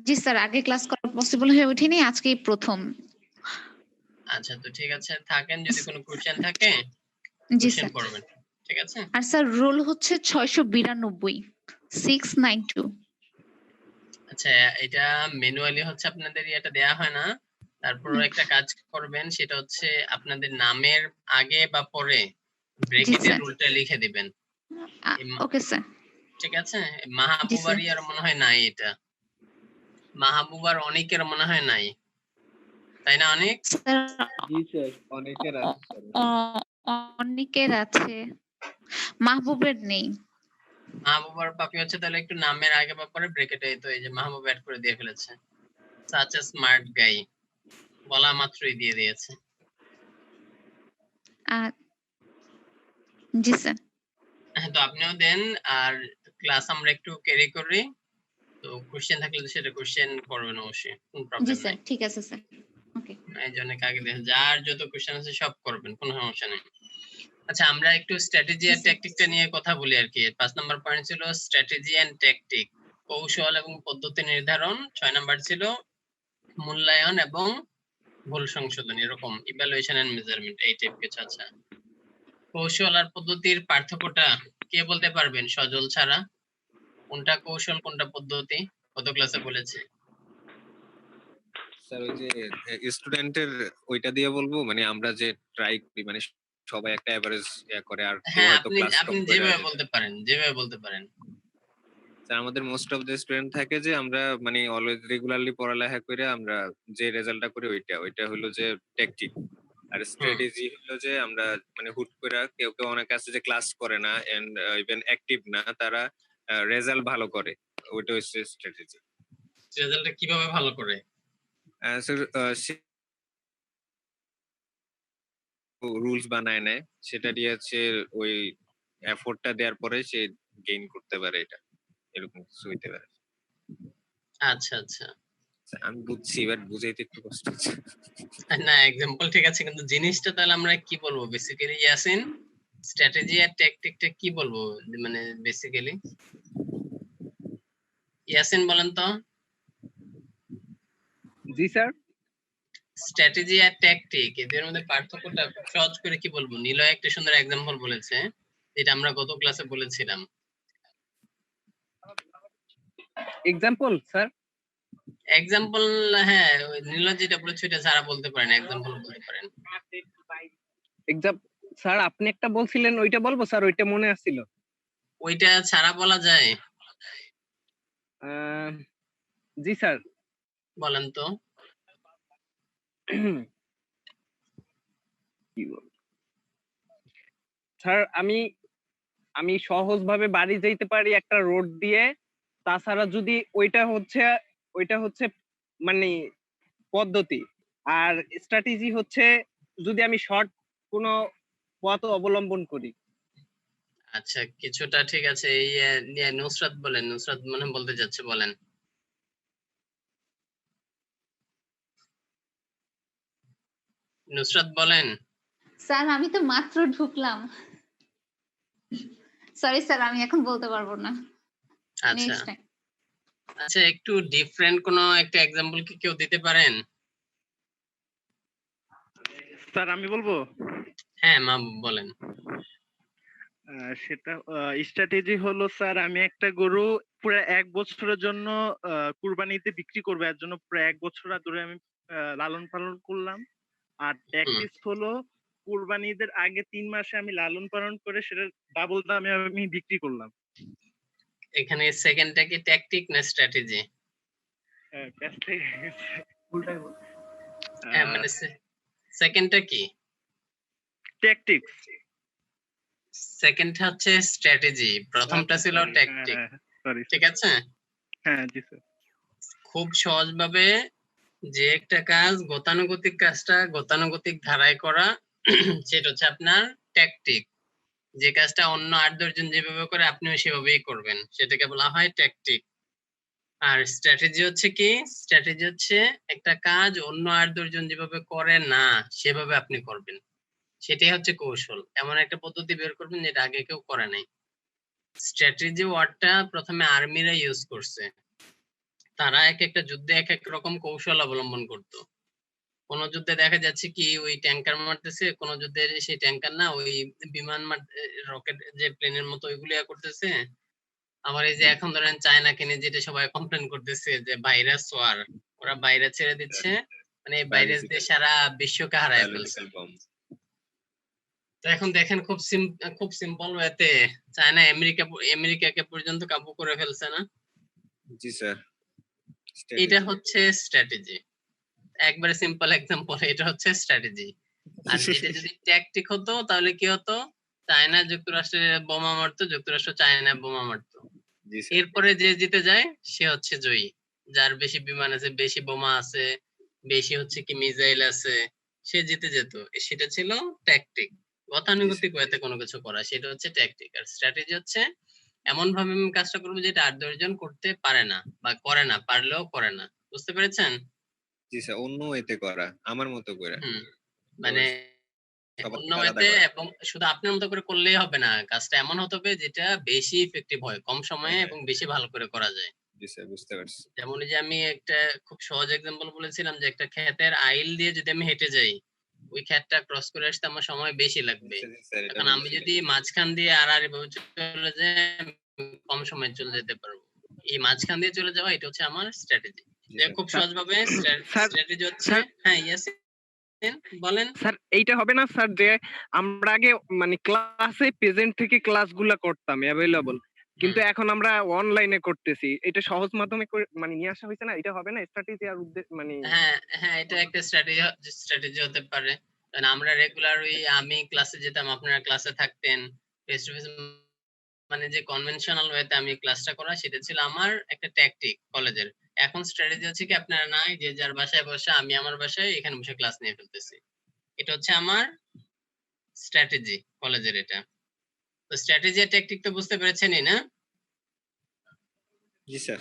জি স্যার, আগে ক্লাস করা পসিবল হয়ে ওঠেনি, আজকেই প্রথম। আচ্ছা, তো ঠিক আছে থাকেন, যদি কোনো কোশ্চেন থাকে জি কোশ্চেন স্যার। করবেন। ঠিক আছে? আর স্যার রোল হচ্ছে 692 692। আচ্ছা, এটা ম্যানুয়ালি হচ্ছে আপনাদের এটা দেয়া হয় না। তারপর একটা কাজ করবেন, সেটা হচ্ছে আপনাদের নামের আগে বা পরে ব্র্যাকেটে স্যার। রুলটা লিখে দিবেন। Okay sir. ঠিক আছে? জি মাহবুবারই স্যার। আর মনে হয় নাই এটা। মাহবুবার অনেকের মনে হয় নাই, তাই না অনেক? স্যার জি স্যার। অনেকের আছে স্যার। অনেকের আছে, মাহবুবের নেই। মাহবুবার পাপি হচ্ছে, তাহলে একটু নামের আগে বা পরে ব্র্যাকেটে, তো এই যে মাহবুব অ্যাড করে দিয়ে ফেলেছে। সাচ এ স্মার্ট গাই, বলা মাত্রই দিয়ে দিয়েছে। জি স্যার। হ্যাঁ, তো আপনিও দেন। আর ক্লাস আমরা একটু ক্যারি করি, তো কোশ্চেন থাকলে তো সেটা কোশ্চেন করবেন অবশ্যই, কোনো জি প্রবলেম স্যার, নাই। ঠিক আছে স্যার। ওকে। এই জন্য আগে দেখেন, যার যত কোশ্চেন আছে সব করবেন, কোনো সমস্যা নেই। আচ্ছা, আমরা একটু স্ট্র্যাটেজি আর ট্যাকটিকটা নিয়ে কথা বলি আর কি। 5 নাম্বার পয়েন্ট ছিল স্ট্র্যাটেজি এন্ড ট্যাকটিক, কৌশল এবং পদ্ধতি নির্ধারণ। 6 নাম্বার ছিল মূল্যায়ন এবং ভুল সংশোধন, এরকম ইভ্যালুয়েশন এন্ড মেজারমেন্ট, এই টাইপ কিছু। আচ্ছা, কৌশল আর পদ্ধতির পার্থক্যটা কে বলতে পারবেন সজল ছাড়া? কোনটা কৌশল, কোনটা পদ্ধতি? কত ক্লাসে বলেছে? স্যার ওই যে স্টুডেন্টের ওইটা দিয়ে বলবো, মানে আমরা যে ট্রাই করি, মানে সবাই একটা এভারেজ করে, আর কেউ হ্যাঁ, হয়তো আপনি ক্লাস আপনি টপ করে যেভাবে যেতে। বলতে পারেন, যেভাবে বলতে পারেন। স্যার আমাদের মোস্ট অফ দ্য স্টুডেন্ট থাকে যে আমরা মানে অলওয়েজ রেগুলারলি পড়ালেখা করে আমরা যে রেজাল্টটা করি ওইটা হলো যে ট্যাকটিক। আর হুম, স্ট্র্যাটেজি হলো যে আমরা মানে হুট করে, কেউ অনেক আছে যে ক্লাস করে না এন্ড ইভেন অ্যাক্টিভ না, তারা রেজাল্ট ভালো করে, ওইটা হচ্ছে স্ট্র্যাটেজি। রেজাল্টটা কিভাবে ভালো করে? স্যার রুলস বানায় নেয়, সেটা দিয়ে হচ্ছে ওই এফোর্টটা দেওয়ার পরে সে গেইন করতে পারে, এটা এরকম কিছু হইতে পারে। আচ্ছা। আমি বুঝছি, বাট বুঝাইতে একটু কষ্ট হচ্ছে। না, এক্সাম্পল ঠিক আছে, কিন্তু জিনিসটা তাহলে আমরা কি বলবো বেসিক্যালি? ইয়াসিন, স্ট্র্যাটেজি আর ট্যাকটিকটা কি বলবো মানে বেসিক্যালি? ইয়াসিন বলেন তো। জি স্যার। স্ট্র্যাটেজি আর ট্যাকটিক এদের মধ্যে পার্থক্যটা খুব সহজ করে কি বলবো? নিলয় একটা সুন্দর এক্সাম্পল বলেছে, যেটা আমরা গত ক্লাসে বলেছিলাম। Example sir. এক্সাম্পল, হ্যাঁ, ওই নিলয় যেটা বলেছে ওইটা যারা বলতে পারেন, এক্সাম্পল বলতে পারেন। স্যার আপনি একটা বলছিলেন, ওইটা বলবো স্যার? ওইটা মনে আসছিল। ওইটা ছাড়া বলা যায়? জি স্যার। বলেন তো। স্যার আমি সহজভাবে বাড়ি যাইতে পারি একটা রোড দিয়ে, তাছাড়া যদি ওইটা হচ্ছে মানে পদ্ধতি, আর স্ট্র্যাটেজি হচ্ছে যদি আমি শর্ট কোনো পথ অবলম্বন করি। আচ্ছা, কিছুটা ঠিক আছে। এই নিয়ে নুসরাত বলেন, নুসরাত মনে হয় বলতে যাচ্ছে, বলেন। নুসরাত বলেন। স্যার আমি তো মাত্র ঢুকলাম, সরি স্যার আমি এখন বলতে পারবো না, আচ্ছা নেক্সট টাইম। আচ্ছা, একটু ডিফারেন্ট কোনো একটা এক্সাম্পল কি কেউ দিতে পারেন? স্যার আমি বলবো, হ্যাঁ মা, বলেন। সেটা স্ট্র্যাটেজি হলো স্যার, আমি একটা গরু পুরো 1 বছরের জন্য কুরবানিতে বিক্রি করবো, এর জন্য পুরো 1 বছর ধরে আমি লালন পালন করলাম। আর ট্যাকটিক্স হলো কুরবানিদের আগে 3 মাসে আমি লালন পালন করে সেটা ডাবল দামে আমি বিক্রি করলাম। এখানে সেকেন্ডটা কি ট্যাকটিক না স্ট্র্যাটেজি? উল্টাই বল। হ্যাঁ, মানে সেকেন্ডটা কি? ট্যাকটিক্স। সেকেন্ডটা হচ্ছে স্ট্র্যাটেজি, প্রথমটা ছিল ট্যাকটিক। সরি ঠিক আছে? হ্যাঁ জি স্যার। খুব সহজভাবে যে একটা কাজ গতানুগতিক কাজটা গতানুগতিক ধারায় করা, সেটা হচ্ছে আপনার ট্যাকটিক। যে কাজটা অন্য 8-10 জন যেভাবে করে আপনিও সেভাবেই করবেন, সেটাকে বলা হয় ট্যাকটিক। আর স্ট্র্যাটেজি হচ্ছে কি? স্ট্র্যাটেজি হচ্ছে একটা কাজ অন্য 8-10 জন যেভাবে করে না সেভাবে আপনি করবেন, সেটাই হচ্ছে কৌশল। এমন একটা পদ্ধতি বের করবেন যেটা আগে কেউ করে নাই। স্ট্র্যাটেজি ওয়ার্ডটা প্রথমে আর্মিরা ইউজ করছে। তারা এক একটা যুদ্ধে এক এক রকম কৌশল অবলম্বন করত। কোন যুদ্ধে দেখা যাচ্ছে কি ওই ট্যাঙ্কার মারতেছে, কোন যুদ্ধে সেই ট্যাঙ্কার না ওই বিমান রকেট যে প্লেনের মতো ওইগুলো করতেছে। আবার এই যে এখন ধরেন চায়নাকে নিয়ে যেটা সবাই কমপ্লেন করতেছে যে ভাইরাস ওয়ার, ওরা ভাইরাস ছেড়ে দিচ্ছে, মানে এই ভাইরাস দিয়ে সারা বিশ্বকে হারায় ফেলছে। তো এখন দেখেন খুব সিম্পল ওয়েতে চায়না আমেরিকাকে পর্যন্ত কাবু করে ফেলছে না? জি স্যার। এটা হচ্ছে স্ট্র্যাটেজি। একবারে সিম্পল এক্সাম্পল, এটা হচ্ছে স্ট্র্যাটেজি। আর এটা যদি ট্যাকটিক হতো তাহলে কি হতো? চায়না যুক্তরাষ্ট্রে বোমা মারতো, যুক্তরাষ্ট্র চায়না বোমা মারতো, এরপরে যে জিতে যায় সে হচ্ছে জয়ী। যার বেশি বিমান আছে, বেশি বোমা আছে, বেশি হচ্ছে কি মিসাইল আছে, সে জিতে যেত। সেটা ছিল ট্যাকটিক। গতানুগতিক ওয়েতে কোনো কিছু করা, সেটা হচ্ছে ট্যাকটিক। আর স্ট্র্যাটেজি হচ্ছে এমন ভাবে আমি কাজটা করবো যেটা 8-10 জন করতে পারে না বা করে না, পারলেও করে না। বুঝতে পেরেছেন? জি স্যার, অন্য এতে করা আমার মতো করে। মানে অন্য ওয়েতে, এবং শুধু আপনার মতো করে করলেই হবে না, কাজটা এমন হতে হবে যেটা বেশি ইফেক্টিভ হয়, কম সময়ে এবং বেশি ভালো করে করা যায়। জি স্যার, বুঝতে পারছি। যেমন এই যে আমি একটা খুব সহজ এক্সাম্পল বলেছিলাম যে একটা ক্ষেতের আইল দিয়ে যদি আমি হেঁটে যাই, ওই ক্ষেতটা ক্রস করে আসতে আমার সময় বেশি লাগবে। এখন আমি যদি মাঝখান দিয়ে আর এভাবে চলে যাই, কম সময়ে চলে যেতে পারবো। এই মাঝখান দিয়ে চলে যাওয়া, এটা হচ্ছে আমার স্ট্র্যাটেজি। খুব সহজ ভাবে স্ট্র্যাটেজি হচ্ছে, হ্যাঁ ইয়াসিন বলেন। স্যার এইটা হবে না স্যার যে আমরা আগে মানে ক্লাসে প্রেজেন্ট থেকে ক্লাসগুলো করতাম অ্যাভেলেবল, কিন্তু এখন আমরা অনলাইনে করতেছি, এটা সহজ মাধ্যমে মানে নিয়ে আসা হয়েছে না, এটা হবে না স্ট্র্যাটেজি আর মানে? হ্যাঁ, এটা একটা স্ট্র্যাটেজি হতে পারে। কারণ আমরা রেগুলার ওই আমি ক্লাসে যেতাম, আপনারা ক্লাসে থাকতেন, ফেস টু ফেস, মানে যে কনভেনশনাল ওয়েতে আমি ক্লাসটা করা, সেটা ছিল আমার একটা ট্যাকটিক কলেজের। এখন স্ট্র্যাটেজি হচ্ছে কি আপনারা নাই, যে যার বাসায় বসে আমি আমার বাসায় এখানে বসে ক্লাস নিয়ে ফেলতেছি, এটা হচ্ছে আমার স্ট্র্যাটেজি কলেজের। এটা তো স্ট্র্যাটেজি আর ট্যাকটিক তো বুঝতে পেরেছেনই না? জি স্যার।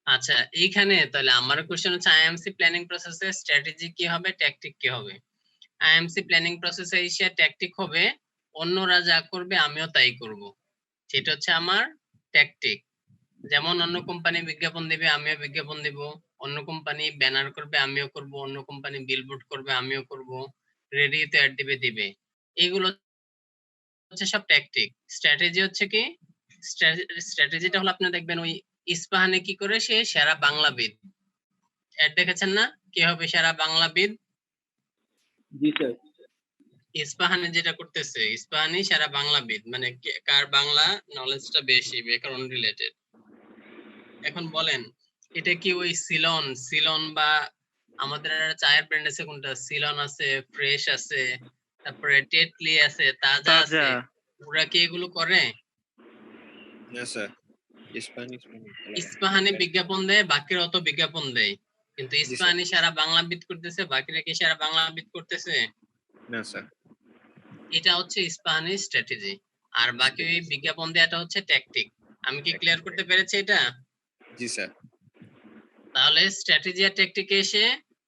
আচ্ছা, এইখানে তাহলে আমার কোশ্চেন হচ্ছে আইএমসি প্ল্যানিং প্রসেসে স্ট্র্যাটেজি কি হবে, ট্যাকটিক কি হবে? আইএমসি প্ল্যানিং প্রসেসে এসে ট্যাকটিক হবে অন্যরা যা করবে আমিও তাই করব, সেটা হচ্ছে আমার ট্যাকটিক। যেমন অন্য কোম্পানি বিজ্ঞাপন দিবে আমিও বিজ্ঞাপন দিব, অন্য কোম্পানি ব্যানার করবে আমিও করব, অন্য কোম্পানি বিলবোর্ড করবে আমিও করব, রেডিওতে অ্যাড দিবে। এগুলো হচ্ছে সব ট্যাকটিক। স্ট্র্যাটেজি হচ্ছে কি? স্ট্র্যাটেজিটা হলো আপনি দেখবেন ওই ইস্পাহানে কি করে সে সেরা বাংলাবিদ অ্যাড দেখেছেন না? কি হবে সেরা বাংলাবিদ? জি স্যার। ইস্পাহানে যেটা করতেছে, ইস্পাহানি সেরা বাংলাবিদ, মানে কার বাংলা নলেজটা বেশি ব্যাকরণ রিলেটেড। এখন বলেন এটা কি ওই সিলন বা আমাদের চায়ের ব্র্যান্ড আছে কোনটা, সিলন আছে, ফ্রেশ আছে, তারপরে টেটলি আছে, তাজা আছে, ওরা কি এগুলো করে? না স্যার। ইস্পাহানি বিজ্ঞাপন দেয়, বাকিরা অত বিজ্ঞাপন দেয়, কিন্তু স্যার। ইস্পাহানি সারা বাংলা বিট করতেছে, বাকিরা কি সারা বাংলা বিট করতেছে? না স্যার। এটা হচ্ছে ইস্পাহানি স্ট্র্যাটেজি, আর বাকি ওই বিজ্ঞাপন দেওয়াটা হচ্ছে ট্যাকটিক। আমি কি ক্লিয়ার করতে পেরেছি এটা? জি স্যার। তাহলে স্ট্র্যাটেজি আর ট্যাকটিকে এসে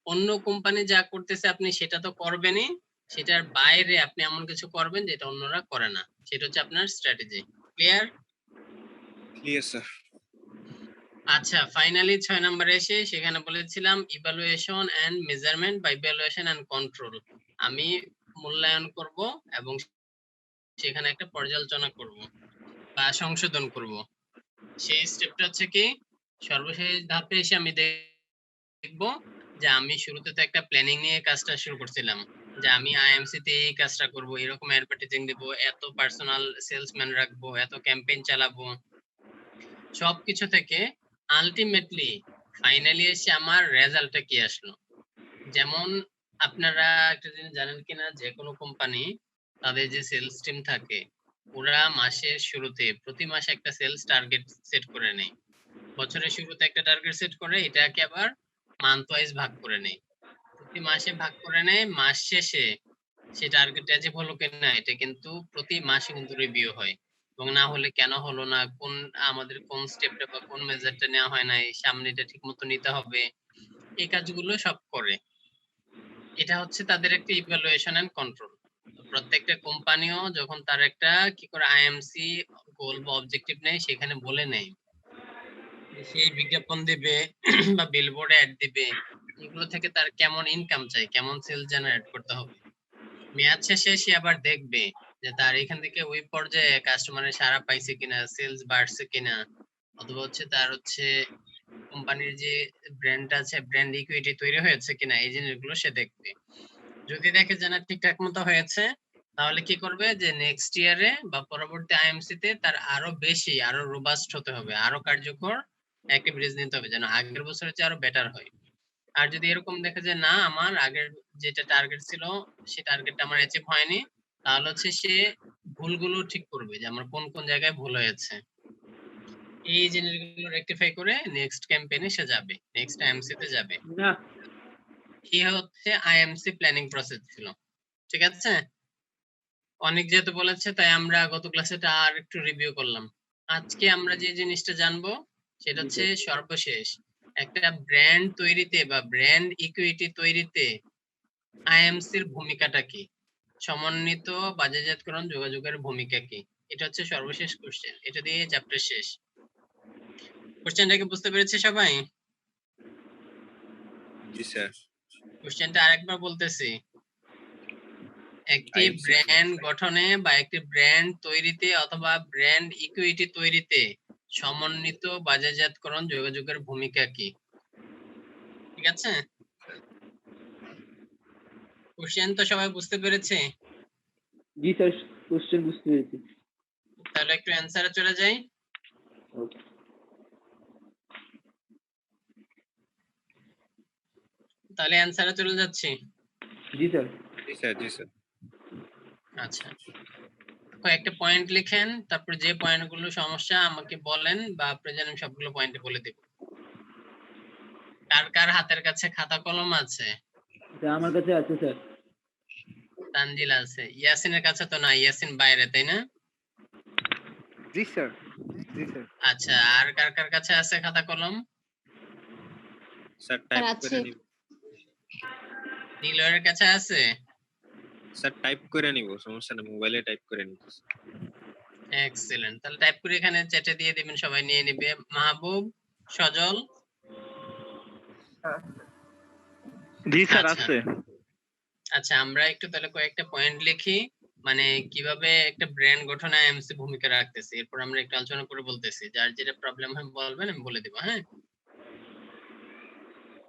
অন্য কোম্পানি যা করতেছে আপনি সেটা তো করবেনই, সেটার বাইরে আপনি এমন কিছু করবেন যেটা অন্যরা করে না, সেটা হচ্ছে আপনার স্ট্র্যাটেজি। ক্লিয়ার? Clear sir. আচ্ছা, ফাইনালি 6 নম্বরে এসে সেখানে বলেছিলাম ইভালুয়েশন এন্ড মেজারমেন্ট বা ইভালুয়েশন এন্ড কন্ট্রোল। আমি মূল্যায়ন করব এবং সেখানে একটা পর্যালোচনা করব বা সংশোধন করব। সেই স্টেপটা হচ্ছে কি, সর্বশেষ ধাপে এসে আমি দেখব যে আমি শুরুতে তো একটা প্ল্যানিং নিয়ে কাজটা শুরু করছিলাম, যে আমি আইএমসি তে এই কাজটা করব, এরকম অ্যাডভার্টাইজিং দেব, এত পার্সোনাল সেলসম্যান রাখবো, এত ক্যাম্পেইন চালাবো, সবকিছু থেকে আলটিমেটলি ফাইনালি এসে আমার রেজাল্টটা কি আসলো। যেমন আপনারা একটা জিনিস জানেন কিনা, যে কোনো কোম্পানি তাদের যে সেলস টিম থাকে, ওরা মাসের শুরুতে প্রতি মাসে একটা সেলস টার্গেট সেট করে নেয়, বছরের শুরুতে একটা টার্গেট সেট করে, এটাকে আবার মান্থ ওয়াইজ ভাগ করে নেয়, প্রতি মাসে ভাগ করে নেয়, মাস শেষে সে টার্গেট অ্যাচিভ হলো কিনা এটা কিন্তু প্রতি মাসে কিন্তু রিভিউ হয়, এবং না হলে কেন হলো না, কোন আমাদের কোন স্টেপটা বা কোন মেজারটা নেওয়া হয় নাই, সামনে এটা ঠিকমতো নিতে হবে, এই কাজগুলো সব করে। এটা হচ্ছে তাদের একটা ইভালুয়েশন এন্ড কন্ট্রোল। প্রত্যেকটা কোম্পানিও যখন তার একটা কি করে আইএমসি গোল বা অবজেক্টিভ নেয়, সেখানে বলে নেয় যে সেই বিজ্ঞাপন দিবে বা বিলবোর্ডে অ্যাড দিবে, এগুলো থেকে তার কেমন ইনকাম চাই, কেমন সেল জেনারেট করতে হবে। মেয়াদ শেষে সে আবার দেখবে যে তার এখান থেকে ওই পর্যায়ে কাস্টমারের সাড়া পাইছে কিনা, সেলস বাড়ছে কিনা, অথবা হচ্ছে তার হচ্ছে কোম্পানির যে ব্র্যান্ড আছে, ব্র্যান্ড ইকুইটি তৈরি হয়েছে কিনা, এই জিনিসগুলো সে দেখবে। যদি দেখে যে না ঠিকঠাক মতো হয়েছে, তাহলে কি করবে, যে নেক্সট ইয়ারে বা পরবর্তী আইএমসি তে তার আরো বেশি, আরো রোবাস্ট হতে হবে, আরো কার্যকর অ্যাক্টিভিটিস নিতে হবে, যেন আগের বছরের চেয়ে আরো বেটার হয়। আর যদি এরকম দেখে যে না আমার আগের যেটা টার্গেট ছিল সেই টার্গেটটা আমার অ্যাচিভ হয়নি, তাহলে হচ্ছে সে ভুলগুলো ঠিক করবে, যে আমার কোন কোন জায়গায় ভুল হয়েছে, এই জিনিসগুলো রেকটিফাই করে নেক্সট ক্যাম্পেইনে সে যাবে, নেক্সট আইএমসি তে যাবে। না এই হচ্ছে আইএমসি প্ল্যানিং প্রসেস ছিল। ঠিক আছে, অনেক যেহেতু বলেছে তাই আমরা গত ক্লাসেটা আর একটু রিভিউ করলাম। আজকে আমরা যে জিনিসটা জানবো সেটা হচ্ছে সর্বশেষ একটা ব্র্যান্ড তৈরিতে বা ব্র্যান্ড ইকুইটি তৈরিতে আইএমসির ভূমিকাটা কি, সমন্বিত বাজারজাতকরণ যোগাযোগের ভূমিকা কি, এটা হচ্ছে সর্বশেষ কোশ্চেন, এটা দিয়ে চ্যাপ্টার শেষ। কোশ্চেনটাকে বুঝতে পেরেছে সবাই? জি স্যার। কোশ্চেনটা আরেকবার বলতেছি, একটি IMC ব্র্যান্ড গঠনে বা একটি ব্র্যান্ড তৈরিতে অথবা ব্র্যান্ড ইকুইটি তৈরিতে সমন্বিত বাজারজাতকরণ যোগাযোগের ভূমিকা কি? ঠিক আছে, কোশ্চেন তো সবাই বুঝতে পেরেছে? জি স্যার, কোশ্চেন বুঝতে পেরেছি। তাহলে একটু অ্যানসারে চলে যাই। ওকে। তাহলে অ্যানসারে চলে যাচ্ছি। জি স্যার। জি স্যার। জি স্যার। আচ্ছা, কয়েকটা পয়েন্ট লিখেন, তারপর যে পয়েন্টগুলো সমস্যা আমাকে বলেন, বা প্রয়োজন আমি সবগুলো পয়েন্ট বলে দেব। কার কার হাতের কাছে খাতা কলম আছে? আমার কাছে আছে স্যার। তানজিল আছে, ইয়াসিনের কাছে তো না, ইয়াসিন বাইরে, তাই না? জি স্যার। জি স্যার। আচ্ছা, আর কার কার কাছে আছে খাতা কলম? স্যার টাইপ করে নিব। নীলয়ের কাছে আছে? স্যার টাইপ করে নিব, সমস্যা নেই, মোবাইলে টাইপ করে নিব। এক্সেলেন্ট, তাহলে টাইপ করে এখানে চ্যাটে দিয়ে দিবেন, সবাই নিয়ে নেবে। মাহবুব, সজল? জি স্যার আচ্ছা। আছে। আচ্ছা, আমরা একটু তাহলে কয়েকটা পয়েন্ট লিখি, মানে কিভাবে একটা ব্র্যান্ড গঠনে আইএমসি ভূমিকা রাখতেছে, এরপর আমরা একটু আলোচনা করে বলতেছি, যার যেটা প্রবলেম হয় বলবেন, আমি বলে দেব। হ্যাঁ,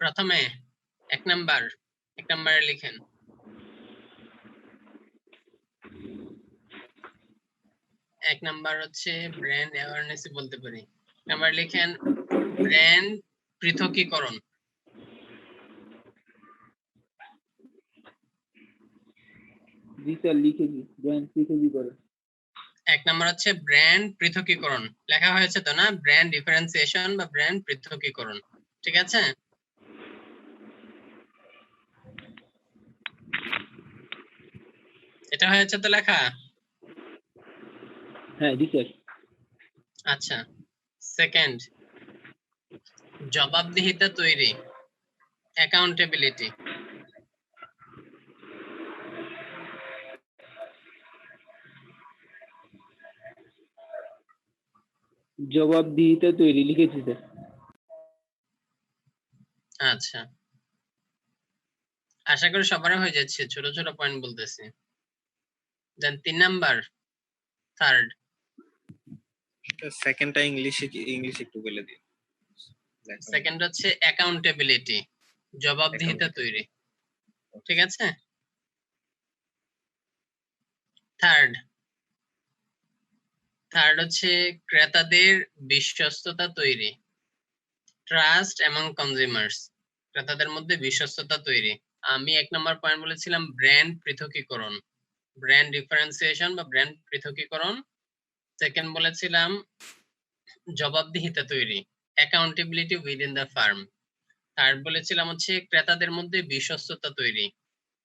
প্রথমে এক নাম্বারে লিখেন, এক নাম্বার হচ্ছে ব্র্যান্ড অ্যাওয়ারনেস বলতে পারি। নাম্বার লিখেন ব্র্যান্ড পৃথকীকরণ। জি স্যার, লিখেছি, ব্র্যান্ড পৃথকীকরণ। নাম্বার হচ্ছে ব্র্যান্ড পৃথকীকরণ, লেখা হয়েছে তো না, ব্র্যান্ড ডিফারেন্সিয়েশন বা ব্র্যান্ড পৃথকীকরণ, ঠিক আছে? এটা হয়েছে তো লেখা? হ্যাঁ জি স্যার। আচ্ছা, সেকেন্ড, জবাবদিহিতা তৈরি, অ্যাকাউন্টেবিলিটি। জবাবদিহিতা তৈরি লিখেছি স্যার। আচ্ছা, আশা করি সবারই হয়ে যাচ্ছে, ছোট ছোট পয়েন্ট বলতেছি। দেন 3 নাম্বার, থার্ড, সেকেন্ডটা ইংলিশ একটু বলে দিন। সেকেন্ড হচ্ছে অ্যাকাউন্টেবিলিটি, জবাবদিহিতা তৈরি, ঠিক আছে? থার্ড, থার্ড হচ্ছে ক্রেতাদের বিশ্বস্ততা তৈরি, ট্রাস্ট এমং কনজিউমার্স, ক্রেতাদের মধ্যে বিশ্বস্ততা তৈরি। আমি 1 নম্বর পয়েন্ট বলেছিলাম ব্র্যান্ড পৃথকীকরণ, ব্র্যান্ড ডিফারেন্সিয়েশন বা ব্র্যান্ড পৃথকীকরণ। সেকেন্ড বলেছিলাম জবাবদিহিতা তৈরি, accountability within the farm. Third বলেছিলাম হচ্ছে ক্রেতাদের মধ্যে বিশ্বস্ততা তৈরি,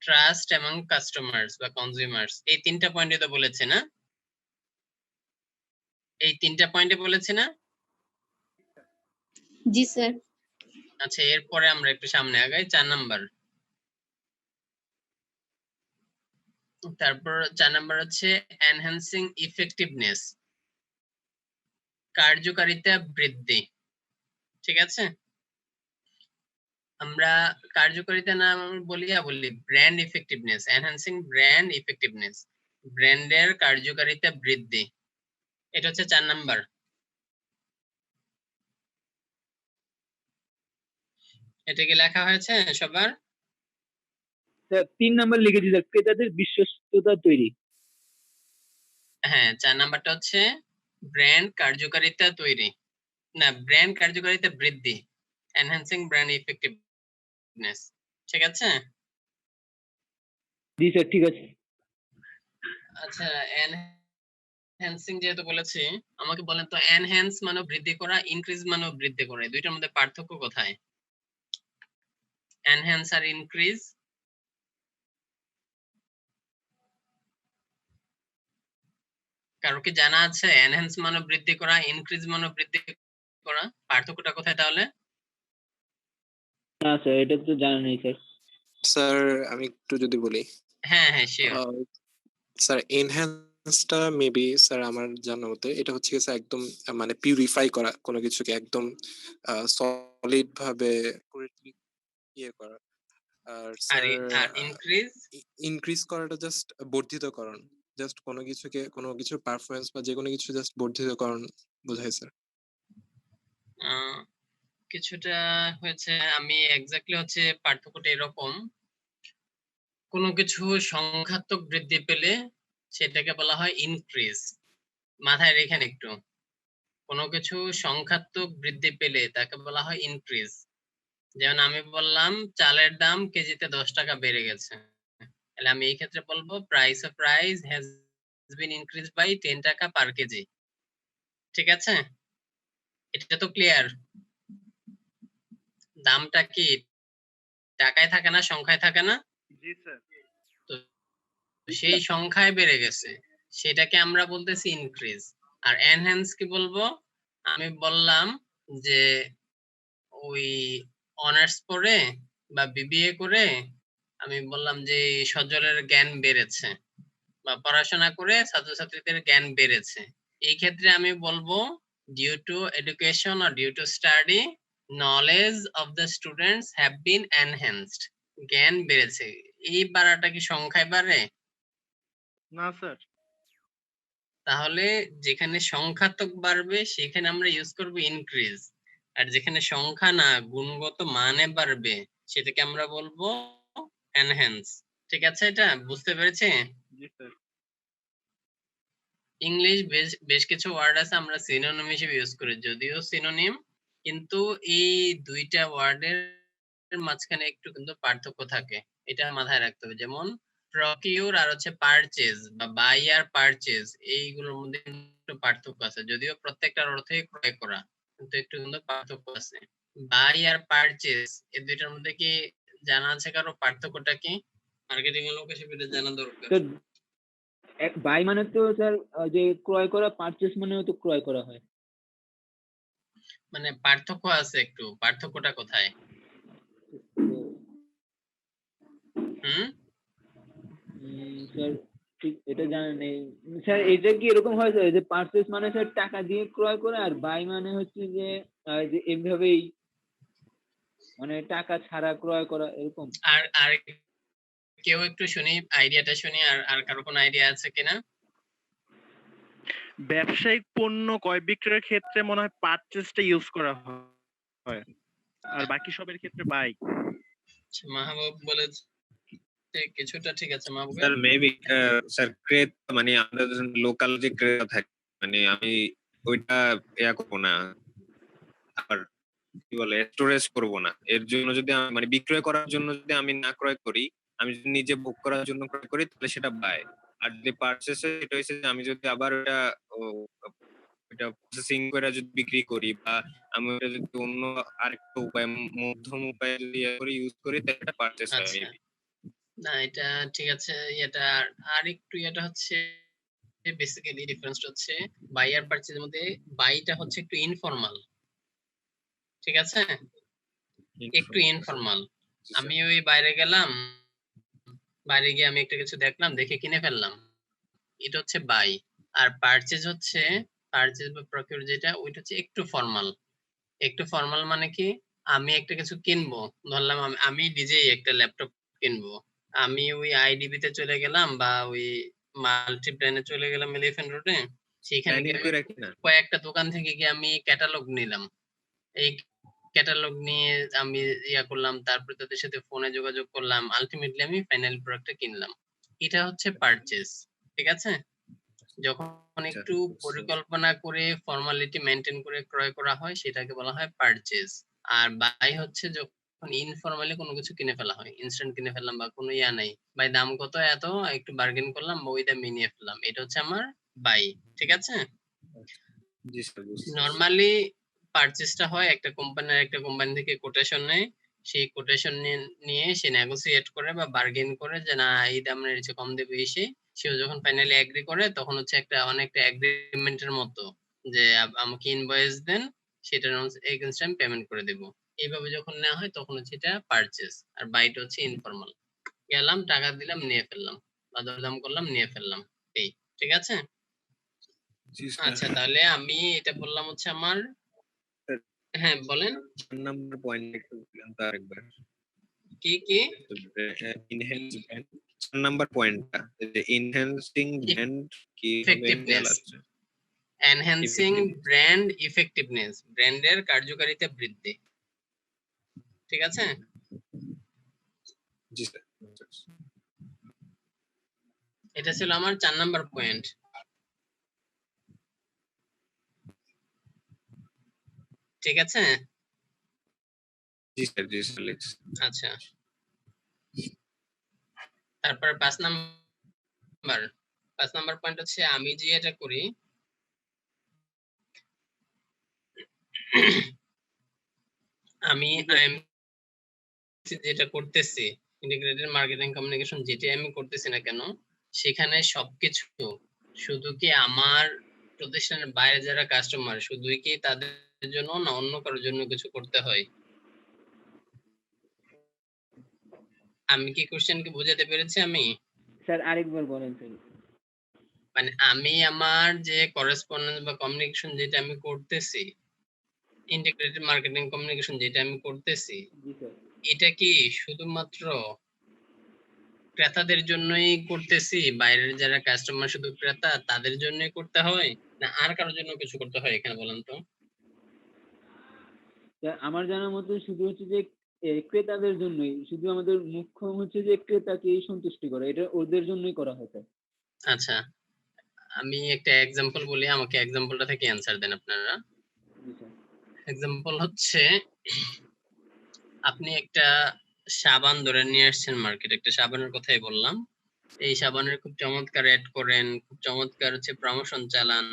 ট্রাস্ট এমং কাস্টমার্স বা কনজিউমার্স। এই 3টা পয়েন্টে তো বলেছে না? এই 3টা পয়েন্টে বলেছে না? জি স্যার। আচ্ছা, এরপরে আমরা একটু সামনে আগাই। 4 নাম্বার, তারপর 4 নাম্বার হচ্ছে এনহ্যান্সিং ইফেক্টিভনেস, কার্যকারিতা বৃদ্ধি, ঠিক আছে? আমরা কার্যকারিতা না বলি brand effectiveness, enhancing brand effectiveness, ব্র্যান্ডের কার্যকারিতা বৃদ্ধি, এটা হচ্ছে 4 নাম্বার। এটা কি লেখা হয়েছে সবার? স্যার 3 নাম্বার লিখেছি স্যার, ক্রেতাদের বিশ্বস্ততা তৈরি। হ্যাঁ, 4 নাম্বারটা হচ্ছে ব্র্যান্ড কার্যকারিতা তৈরি, না ব্র্যান্ড কার্যকারিতা বৃদ্ধি, এনহ্যান্সিং ব্র্যান্ড ইফেক্টিভনেস, ঠিক আছে? জি স্যার ঠিক আছে। আচ্ছা, এনহ্যান্সিং যেহেতু বলেছি, আমাকে বলেন তো এনহ্যান্স মানে বৃদ্ধি করা, ইনক্রিজ মানে বৃদ্ধি করা, এই দুইটার মধ্যে পার্থক্য কোথায়? এনহ্যান্স আর ইনক্রিজ, কারো কি জানা আছে? এনহ্যান্স মানে বৃদ্ধি করা, ইনক্রিজ মানে বৃদ্ধি করা, পার্থক্যটা কোথায় তাহলে? না স্যার এটা তো জানা নেই স্যার। স্যার আমি একটু যদি বলি, হ্যাঁ হ্যাঁ শিওর। স্যার এনহ্যান্সটা মেবি স্যার আমার জানা মতে এটা হচ্ছে গিয়ে স্যার একদম মানে পিউরিফাই করা কোনো কিছুকে একদম সলিড ভাবে ইয়ে করা। আর আর স্যার আর ইনক্রিজ, ইনক্রিজ করাটা জাস্ট বর্ধিতকরণ, জাস্ট কোনো কিছুকে কোনো কিছুর পারফরমেন্স বা যে কোনো কিছু জাস্ট বর্ধিতকরণ বোঝায় স্যার। কিছুটা হয়েছে, আমি এক্স্যাক্টলি হচ্ছে পার্থক্যটা এরকম, কোনো কিছু সংখ্যাত্মক বৃদ্ধি পেলে সেটাকে বলা হয় ইনক্রিজ, মাথায় রেখেন একটু, কোনো কিছু সংখ্যাত্মক বৃদ্ধি পেলে তাকে বলা হয় ইনক্রিজ। যেমন আমি বললাম চালের দাম কেজিতে 10 টাকা বেড়ে গেছে, তাহলে আমি এই ক্ষেত্রে বলবো price of rice has been increased by 10 taka per KG, ঠিক আছে? এটা তো ক্লিয়ার। দামটা কি টাকায় থাকে না, সংখ্যায় থাকে না? জি স্যার। তো সেই সংখ্যায় বেড়ে গেছে, সেটাকে আমরা বলতেছি ইনক্রিজ। আর এনহ্যান্স কি বলবো? আমি বললাম যে ওই অনার্স পড়ে বা বিবিএ করে আমি বললাম যে সজলের জ্ঞান বেড়েছে, বা পড়াশোনা করে ছাত্রছাত্রীদের জ্ঞান বেড়েছে, এই ক্ষেত্রে আমি বলবো due to education or due to study knowledge of the students have been enhanced, জ্ঞান বেড়েছে। এই বাড়াটা কি সংখ্যায় বাড়ে? না স্যার। তাহলে যেখানে সংখ্যাত্মক বাড়বে সেখানে আমরা ইউজ করব ইনক্রিজ, আর যেখানে সংখ্যা না গুণগত মানে বাড়বে সেটাকে আমরা বলবো এনহ্যান্স, ঠিক আছে? এটা বুঝতে পেরেছে? জি স্যার। ইংলিশ বেশ কিছু ওয়ার্ড আছে আমরা সিনোনিম হিসেবে ইউজ করি, যদিও সিনোনিম, কিন্তু এই দুইটা ওয়ার্ডের মাঝখানে একটু কিন্তু পার্থক্য থাকে, এটা মাথায় রাখতে হবে। যেমন প্রকিউর আর হচ্ছে পারচেজ বা বাই আর পারচেজ এইগুলোর মধ্যে একটু পার্থক্য আছে, যদিও প্রত্যেকটার অর্থই ক্রয় করা, কিন্তু একটু কিন্তু পার্থক্য আছে। বাই আর পারচেজ এই দুইটার মধ্যে কি জানা আছে কারো পার্থক্যটা কি? মার্কেটিং এর লোক হিসেবে এটা জানা দরকার। স্যার বাই মানে তো স্যার যে ক্রয় করা, পারচেস মানেও তো ক্রয় করা হয়। মানে পার্থক্য আছে একটু, পার্থক্যটা কোথায়? হুম স্যার ঠিক এটা জানা নেই স্যার। এটা কি এরকম হয় স্যার যে পারচেস মানে স্যার টাকা দিয়ে ক্রয় করা, আর বাই মানে হচ্ছে যে যে এভাবেই মানে টাকা ছাড়া ক্রয় করা এরকম? আর আর কেউ একটু শুনি, আইডিয়াটা শুনি, আর আর কারো কোনো আইডিয়া আছে কিনা? ব্যবসায়িক পণ্য ক্রয় বিক্রয়ের ক্ষেত্রে মনে হয় পারচেসটা ইউজ করা হয়, আর বাকি সবের ক্ষেত্রে বাই। আচ্ছা, মাহবুব বলেছে কিছুটা ঠিক আছে। মাহবুব স্যার মেবি স্যার ক্রেতা মানে আমাদের লোকাল যে ক্রেতা থাকে, মানে আমি ওইটা ইয়া করবো না, আর কি বলে স্টোরেজ করবো না। এর জন্য যদি আমি মানে বিক্রয় করার জন্য যদি আমি না ক্রয় করি, আমি যদি নিজে ভোগ করার জন্য ক্রয় করি, তাহলে সেটা বাই। আর যদি পারচেসে এটা হচ্ছে যে আমি যদি আবার ওটা প্রসেসিং করে যদি বিক্রি করি, বা আমি ওটা যদি অন্য আরেকটা উপায় মধ্যম উপায়ে যদি ইয়ে করে ইউজ করি, তাহলে এটা পারচেস হয় আচ্ছা, মেবি। না এটা ঠিক আছে। এটা আর একটু এটা হচ্ছে বেসিক্যালি ডিফারেন্স হচ্ছে বাই আর পারচেজের মধ্যে বাইটা হচ্ছে একটু ইনফর্মাল, ঠিক আছে, একটু ইনফর্মাল। আমি ওই বাইরে গেলাম, বাইরে গিয়ে আমি একটা কিছু দেখলাম, দেখে কিনে ফেললাম, এটা হচ্ছে বাই। আর পারচেজ হচ্ছে, পারচেজ বা প্রকিউর যেটা, ওইটা হচ্ছে একটু ফর্মাল। একটু ফর্মাল মানে কি, আমি একটা কিছু কিনবো, ধরলাম আমি নিজেই একটা ল্যাপটপ কিনবো, আমি ওই আইডিবি তে চলে গেলাম বা ওই মাল্টি ব্র্যান্ডে চলে গেলাম এলিফ্যান্ট রোডে, সেখানে প্ল্যানিং গিয়ে করে রাখি না। কয়েকটা দোকান থেকে গিয়ে আমি ক্যাটালগ নিলাম, এই ক্যাটালগ নিয়ে আমি ইয়া করলাম, তারপর তাদের সাথে ফোনে যোগাযোগ করলাম, আলটিমেটলি আমি ফাইনাল প্রোডাক্টটা কিনলাম। এটা হচ্ছে পারচেজ, ঠিক আছে। যখন একটু পরিকল্পনা করে ফর্মালিটি মেনটেন করে ক্রয় করা হয়, সেটাকে বলা হয় পারচেজ। আর বাই হচ্ছে যখন ইনফর্মালি কোনো কিছু কিনে ফেলা হয়, ইনস্ট্যান্ট কিনে ফেললাম বা কোনো ইয়া নাই, বাই দাম কত এত, একটু বার্গেন করলাম বা ওই দামে নিয়ে ফেললাম, এটা হচ্ছে আমার বাই, ঠিক আছে। জি স্যার, বুঝছি। নরমালি পারচেজটা হয় একটা কোম্পানির একটা কোম্পানি থেকে কোটেশন নেয়, সেই কোটেশন নিয়ে সে নেগোসিয়েট করে বা বার্গেন করে যে না এই দামের চেয়ে কম দেবে, এসে সেও যখন ফাইনালি এগ্রি করে, তখন হচ্ছে একটা অনেকটা এগ্রিমেন্টের মতো যে আমাকে ইনভয়েস দেন, সেটার এগেইনস্ট আমি পেমেন্ট করে দেব। এইভাবে যখন নেওয়া হয় তখন হচ্ছে এটা পারচেজ। আর বাইটা হচ্ছে ইনফর্মাল, গেলাম টাকা দিলাম নিয়ে ফেললাম বা দরদাম করলাম নিয়ে ফেললাম, এই, ঠিক আছে। জি স্যার। আচ্ছা, তাহলে আমি এটা বললাম হচ্ছে আমার, হ্যাঁ বলেন 4 নাম্বার পয়েন্ট একটু বলেন তো আরেকবার। কি কি? ইনহ্যান্স ব্র্যান্ড 4 নাম্বার পয়েন্টটা, যে এনহ্যান্সিং ব্র্যান্ড কিভাবে খেয়াল ইফেক্টিভনেস, আসছে? এনহ্যান্সিং ব্র্যান্ড ইফেক্টিভনেস, ব্র্যান্ডের কার্যকারিতা বৃদ্ধি, ঠিক আছে। জি স্যার। এটা ছিল আমার 4 নাম্বার পয়েন্ট, ঠিক আছে। জি স্যার, জি স্যার, লিখছি। আচ্ছা, তারপর 5 নাম্বার পয়েন্ট হচ্ছে আমি যে এটা করি, আমি যেটা করতেছি, ইন্টিগ্রেটেড মার্কেটিং কমিউনিকেশন যেটা আমি করতেছি না কেন, সেখানে সবকিছু শুধু কি আমার প্রতিষ্ঠানের বাইরে যারা কাস্টমার শুধুই কি তাদের জন্য, না অন্য কারোর জন্য কিছু করতে হয়? আমি কি কোশ্চেনকে বোঝাতে পেরেছি আমি? স্যার আরেকবার বলেন স্যার। মানে আমি আমার যে করেসপন্ডেন্স বা কমিউনিকেশন যেটা আমি করতেছি, ইন্টিগ্রেটেড মার্কেটিং কমিউনিকেশন যেটা আমি করতেছি, জি স্যার। এটা কি শুধুমাত্র ক্রেতাদের জন্যই করতেছি, বাইরের যারা কাস্টমার শুধু ক্রেতা তাদের জন্যই করতে হয়, না আর কারোর জন্য কিছু করতে হয় এখানে, বলেন তো। স্যার আমার জানার মতে শুধু হচ্ছে যে ক্রেতাদের জন্যই, শুধু আমাদের মুখ্য হচ্ছে যে ক্রেতাকেই সন্তুষ্টি করা, এটা ওদের জন্যই করা হয় স্যার। আচ্ছা, আমি একটা এক্সাম্পল বলি, আমাকে এক্সাম্পলটা থেকে অ্যানসার দেন আপনারা। জি স্যার। এক্সাম্পল হচ্ছে আপনি একটা সাবান ধরে নিয়ে আসছেন মার্কেট, একটা সাবানের কথাই বললাম। এই সাবানের খুব চমৎকার অ্যাড করেন, খুব চমৎকার হচ্ছে প্রমোশন চালান।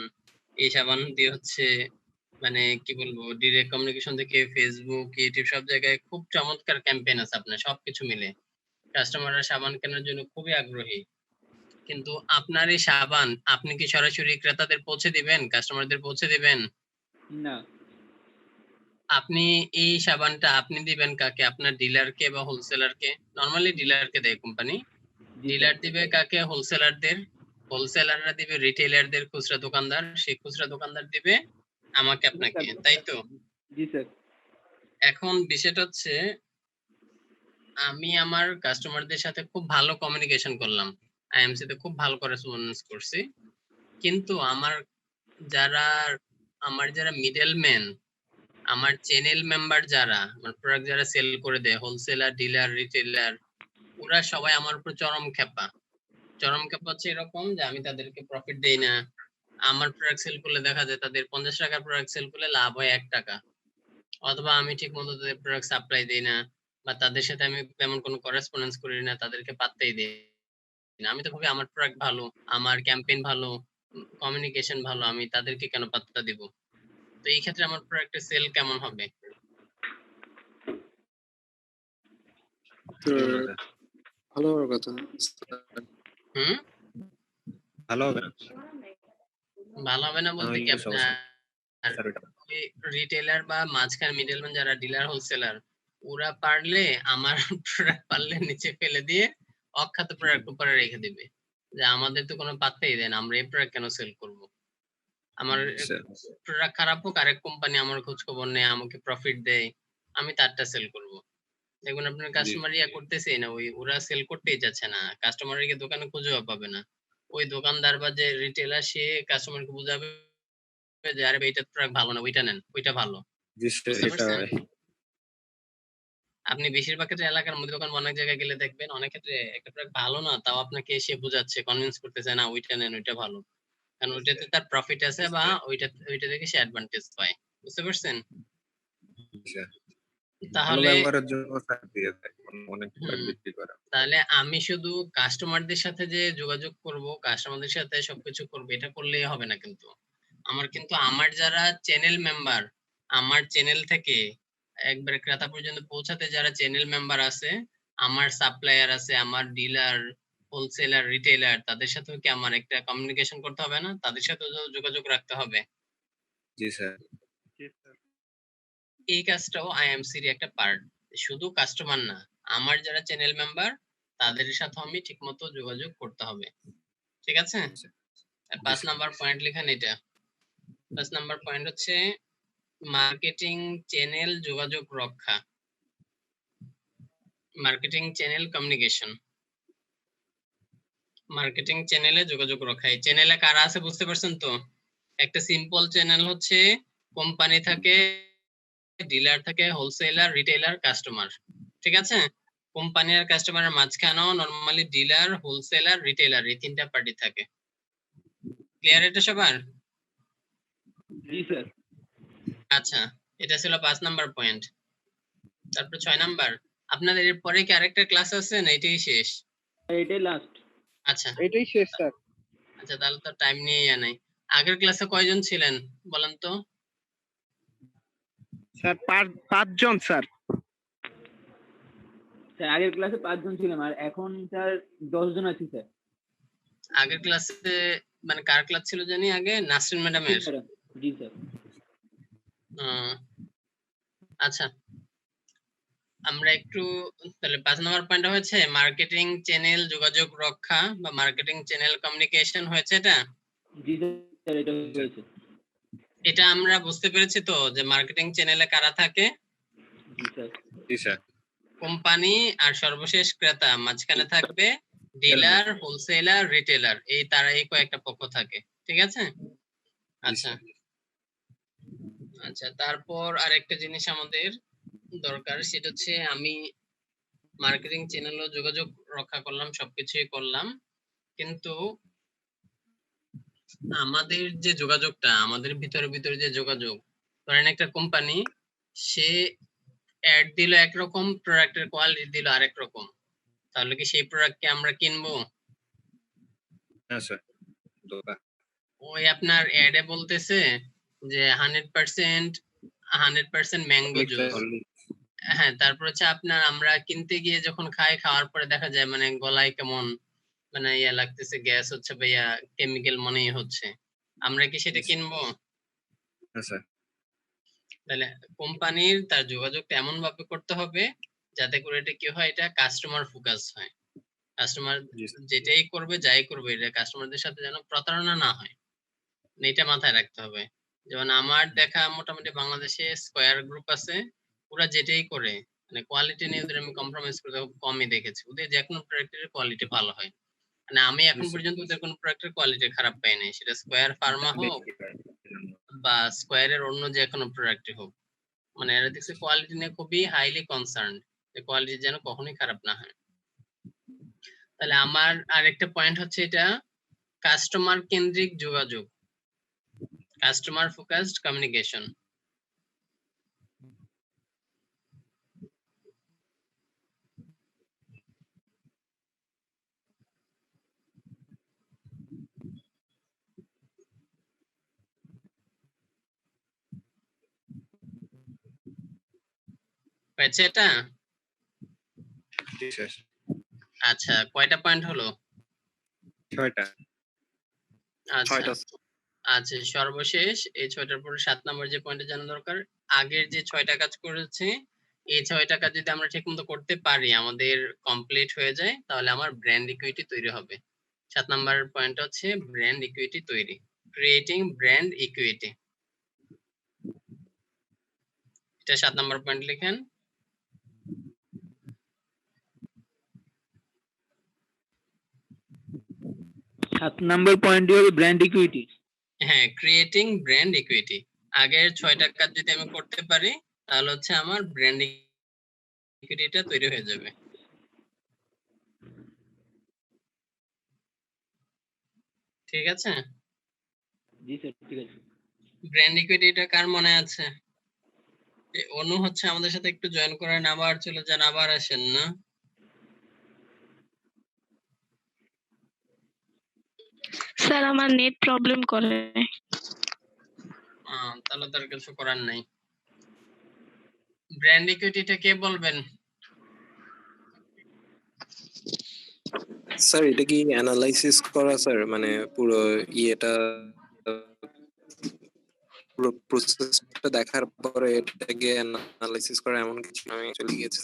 এই সাবান দিয়ে হচ্ছে মানে কি বলবো, ডিরেক্ট কমিউনিকেশন থেকে ফেসবুক, ইউটিউব সব জায়গায় খুব চমৎকার ক্যাম্পেইন আছে আপনার, সবকিছু মিলে কাস্টমাররা সাবান কেনার জন্য খুবই আগ্রহী। কিন্তু আপনার এই সাবান আপনি কি সরাসরি ক্রেতাদের পৌঁছে দিবেন, কাস্টমারদের পৌঁছে দিবেন? না। আপনি এই সাবানটা আপনি দিবেন কাকে? আপনার ডিলারকে বা হোলসেলারকে? নরমালি ডিলারকে দেয় কোম্পানি। জি ডিলার স্যার। দিবে কাকে? হোলসেলারদের। হোলসেলাররা দিবে রিটেইলারদের, খুচরা দোকানদার। সেই খুচরা দোকানদার দিবে আমাকে, আপনাকে, তাই তো? জি স্যার। এখন বিষয়টা হচ্ছে আমি আমার কাস্টমারদের সাথে খুব ভালো কমিউনিকেশন করলাম, আইএমসি তে খুব ভালো করেসপন্ডেন্স করছি, কিন্তু যারা যারা মিডলম্যান, আমার চ্যানেল মেম্বার যারা, আমার প্রোডাক্ট যারা সেল করে দেয়, হোলসেলার, ডিলার, রিটেইলার, ওরা সবাই আমার উপর চরম খেপা। চরম খেপা হচ্ছে এরকম যে আমি তাদেরকে প্রফিট দেই না। আমার প্রোডাক্ট সেল করলে দেখা যায় তাদের 50 টাকার প্রোডাক্ট সেল করলে লাভ হয় 1 টাকা, অথবা আমি ঠিক মতো তাদের প্রোডাক্ট সাপ্লাই দিই না, বা তাদের সাথে আমি তেমন কোনো করেসপন্ডেন্স করি না, তাদেরকে পাত্তাই দিই না। আমি তো ভাবি আমার প্রোডাক্ট ভালো, আমার ক্যাম্পেইন ভালো, কমিউনিকেশন ভালো, আমি তাদেরকে কেন পাত্তা দিব? তো এই ক্ষেত্রে আমার প্রোডাক্টের সেল কেমন হবে? ভালো হওয়ার কথা। হুম ভালো হবে না। ভালো হবে না বলতে কি, তাহলে সমস্যা আপনার স্যার ওইটা। রিটেলার বা মাঝখানে মিডলম্যান যারা, ডিলার, হোলসেলার, ওরা পারলে আমার প্রোডাক্ট পারলে নিচে ফেলে দিয়ে অখ্যাত প্রোডাক্ট উপরে রেখে দিবে, যে আমাদের তো কোনো পাত্তাই দেয় না, আমরা এই প্রোডাক্ট কেন সেল করব? আমার আচ্ছা, প্রোডাক্ট খারাপ হোক, আরেক কোম্পানি আমার খোঁজ খবর নেয়, আমাকে প্রফিট দেয়, আমি তারটা সেল করব। দেখুন আপনার জি। কাস্টমার ইয়া করতেছেই না, ওরা সেল করতেই যাচ্ছে না, কাস্টমারের গিয়ে দোকানে খুঁজেও পাবে না। ওই দোকানদার বা যে রিটেলার, সে কাস্টমারকে বুঝাবে যে আরে ভাই, এটা প্রোডাক্ট ভালো না, ওইটা নেন, ওইটা ভালো। জি স্যার, বুঝতে এটা পারছেন? হয়। আপনি বেশিরভাগ ক্ষেত্রে এলাকার মধ্যে দোকান অনেক জায়গায় গেলে দেখবেন, অনেক ক্ষেত্রে একটা প্রোডাক্ট ভালো না, তাও আপনাকে এসে বোঝাচ্ছে, কনভিন্স করতেছে, না ওইটা নেন, ওইটা ভালো, কারণ ওইটাতে তার প্রফিট আছে, বা ওইটা থেকে সে অ্যাডভান্টেজ পায়। বুঝতে পারছেন? জি স্যার। ভালো তাহলে ব্যবহারের জন্য স্যার দিয়ে দেয় অনেক প্রোডাক্ট হুম, বিক্রি করে। তাহলে আমি শুধু কাস্টমারদের সাথে যে যোগাযোগ করব, কাস্টমারদের সাথে সবকিছু করব, এটা করলেই হবে না। কিন্তু আমার যারা চ্যানেল মেম্বার, আমার চ্যানেল থেকে একবারে ক্রেতা পর্যন্ত পৌঁছাতে যারা চ্যানেল মেম্বার আছে, আমার সাপ্লায়ার আছে, আমার ডিলার, হোলসেলার, রিটেইলার, তাদের সাথেও কি আমার একটা কমিউনিকেশন করতে হবে না? তাদের সাথেও যোগাযোগ রাখতে হবে। জি স্যার। জি স্যার। এই কাজটাও আইএমসির একটা পার্ট। শুধু কাস্টমার না, আমার যারা চ্যানেল মেম্বার, তাদের সাথে আমি ঠিকমতো যোগাযোগ করতে হবে। ঠিক আছে? জি 5 স্যার। নাম্বার পয়েন্ট লেখেন এটা। 5 নাম্বার পয়েন্ট হচ্ছে মার্কেটিং চ্যানেল যোগাযোগ রক্ষা, মার্কেটিং চ্যানেল কমিউনিকেশন। মার্কেটিং চ্যানেলে যোগাযোগ রক্ষা, এই চ্যানেলে কারা আছে বুঝতে পারছেন তো? একটা সিম্পল চ্যানেল হচ্ছে কোম্পানি থাকে, ডিলার থাকে, হোলসেলার, রিটেইলার, কাস্টমার। ঠিক আছে? কোম্পানি আর কাস্টমারের মাঝখানেও নরমালি ডিলার, হোলসেলার, রিটেইলার, এই তিনটা পার্টি থাকে। ক্লিয়ার এটা সবার? জি স্যার। আচ্ছা, এটা ছিল 5 নাম্বার পয়েন্ট। তারপর 6 নাম্বার, আপনাদের এর পরে কি আরেকটা ক্লাস আছে না এটাই শেষ? এটাই লাস্ট। আচ্ছা এটাই শেষ স্যার। আচ্ছা, তাহলে তো টাইম নিয়ে নাই। আগের ক্লাসে কয়জন ছিলেন বলেন তো? স্যার 5 জন স্যার। স্যার আগের ক্লাসে 5 জন ছিলাম, আর এখন স্যার 10 জন আছি স্যার। আগের ক্লাসে মানে কার ক্লাস ছিল জানি আগে? নাসরিন ম্যাডামের। জি স্যার। আচ্ছা, আমরা একটু তাহলে 5 নম্বর পয়েন্ট হয়েছে মার্কেটিং চ্যানেল যোগাযোগ রক্ষা বা মার্কেটিং চ্যানেল কমিউনিকেশন হয়েছে। এটা জি স্যার, এটা হয়েছে। এটা আমরা বুঝতে পেরেছি তো যে মার্কেটিং চ্যানেলে কারা থাকে? জি স্যার। জি স্যার। কোম্পানি, আর সর্বশেষ ক্রেতা, মাঝখানে থাকবে ডিলার, হোলসেলার, রিটেলার, এই তারা এই কয়েকটা পক্ষ থাকে। ঠিক আছে? আচ্ছা আচ্ছা, তারপর আরেকটা জিনিস আমাদের দরকার, সেটা হচ্ছে আমি মার্কেটিং চ্যানেলে যোগাযোগ রক্ষা করলাম, সবকিছুই করলাম, কিন্তু আমাদের যে যোগাযোগটা, আমাদের ভিতরে যে যোগাযোগ, ধরেন একটা কোম্পানি, সে অ্যাড দিল একরকম, প্রোডাক্টের কোয়ালিটি দিল আরেক রকম, তাহলে কি সেই প্রোডাক্টকে আমরা কিনবো? হ্যাঁ স্যার দোকা ওই আপনার অ্যাডে বলতেছে যে 100% ম্যাঙ্গো জুস। হ্যাঁ, তারপর হচ্ছে আপনার আমরা কিনতে গিয়ে যখন খাওয়ার পরে দেখা যায় মানে গলায় কেমন মানে ইয়া লাগতেছে, গ্যাস হচ্ছে ভাইয়া, কেমিক্যাল মনেই হচ্ছে। আমরা কি সেটা কিনবো? হ্যাঁ স্যার তাহলে কোম্পানির তার যোগাযোগটা এমন ভাবে করতে হবে যাতে করে এটা কি হয়, এটা কাস্টমার ফোকাস হয়। কাস্টমার জি যেটাই করবে যাই করবে এটা কাস্টমারদের সাথে যেন প্রতারণা না হয়, এটা মাথায় রাখতে হবে। যেমন আমার দেখা মোটামুটি বাংলাদেশে স্কয়ার গ্রুপ আছে, ওরা যেটাই করে মানে কোয়ালিটি নিয়ে ওদের আমি কম্প্রোমাইজ করতে খুব কমই দেখেছি। ওদের যে কোনো প্রোডাক্টের কোয়ালিটি ভালো হয়, মানে আমি এখন পর্যন্ত ওদের কোনো প্রোডাক্টের কোয়ালিটি খারাপ পাই নাই, সেটা স্কয়ার ফার্মা হোক বা স্কয়ারের অন্য যে কোনো প্রোডাক্ট হোক। মানে এরা দেখছি কোয়ালিটি নিয়ে খুবই হাইলি কনসার্ন, যে কোয়ালিটি যেন কখনোই খারাপ না হয়। তাহলে আমার আরেকটা পয়েন্ট হচ্ছে এটা কাস্টমার কেন্দ্রিক যোগাযোগ, কাস্টমার ফোকাসড কমিউনিকেশন। হয়েছে এটা? জি স্যার আচ্ছা, কয়টা পয়েন্ট হলো? 6টা। আচ্ছা 6টা আচ্ছা, সর্বশেষ এই 6টার পরে 7 নম্বর যে পয়েন্টে জানা দরকার, আগের যে 6টা কাজ করেছি এই 6টা কাজ যদি আমরা ঠিকমতো করতে পারি, আমাদের কমপ্লিট হয়ে যায়, তাহলে আমার ব্র্যান্ড ইকুইটি তৈরি হবে। 7 নম্বর পয়েন্ট হচ্ছে ব্র্যান্ড ইকুইটি তৈরি, ক্রিয়েটিং ব্র্যান্ড ইকুইটি। এটা 7 নম্বর পয়েন্ট লিখেন। 7 নাম্বার পয়েন্টই হবে ব্র্যান্ড ইকুইটি। হ্যাঁ, ক্রিয়েটিং ব্র্যান্ড ইকুইটি। আগের 6টা কাজ যদি আমি করতে পারি তাহলে হচ্ছে আমার ব্র্যান্ড ইকুইটিটা তৈরি হয়ে যাবে। ঠিক আছে? জি স্যার ঠিক আছে। ব্র্যান্ড ইকুইটিটা কার মনে আছে? অনু হচ্ছে আমাদের সাথে একটু জয়েন করেন, আবার চলে যান, আবার আসেন না। স্যার আমার নেট প্রবলেম করে। তাহলে তার কিছু করার নাই। ব্র্যান্ড ইকুইটিটা কে বলবেন? স্যার এটা কি অ্যানালাইসিস করা স্যার, মানে পুরো ইয়েটা পুরো প্রসেসটা দেখার পরে এটাকে অ্যানালাইসিস করা এমন কিছু আমি চলে গেছি।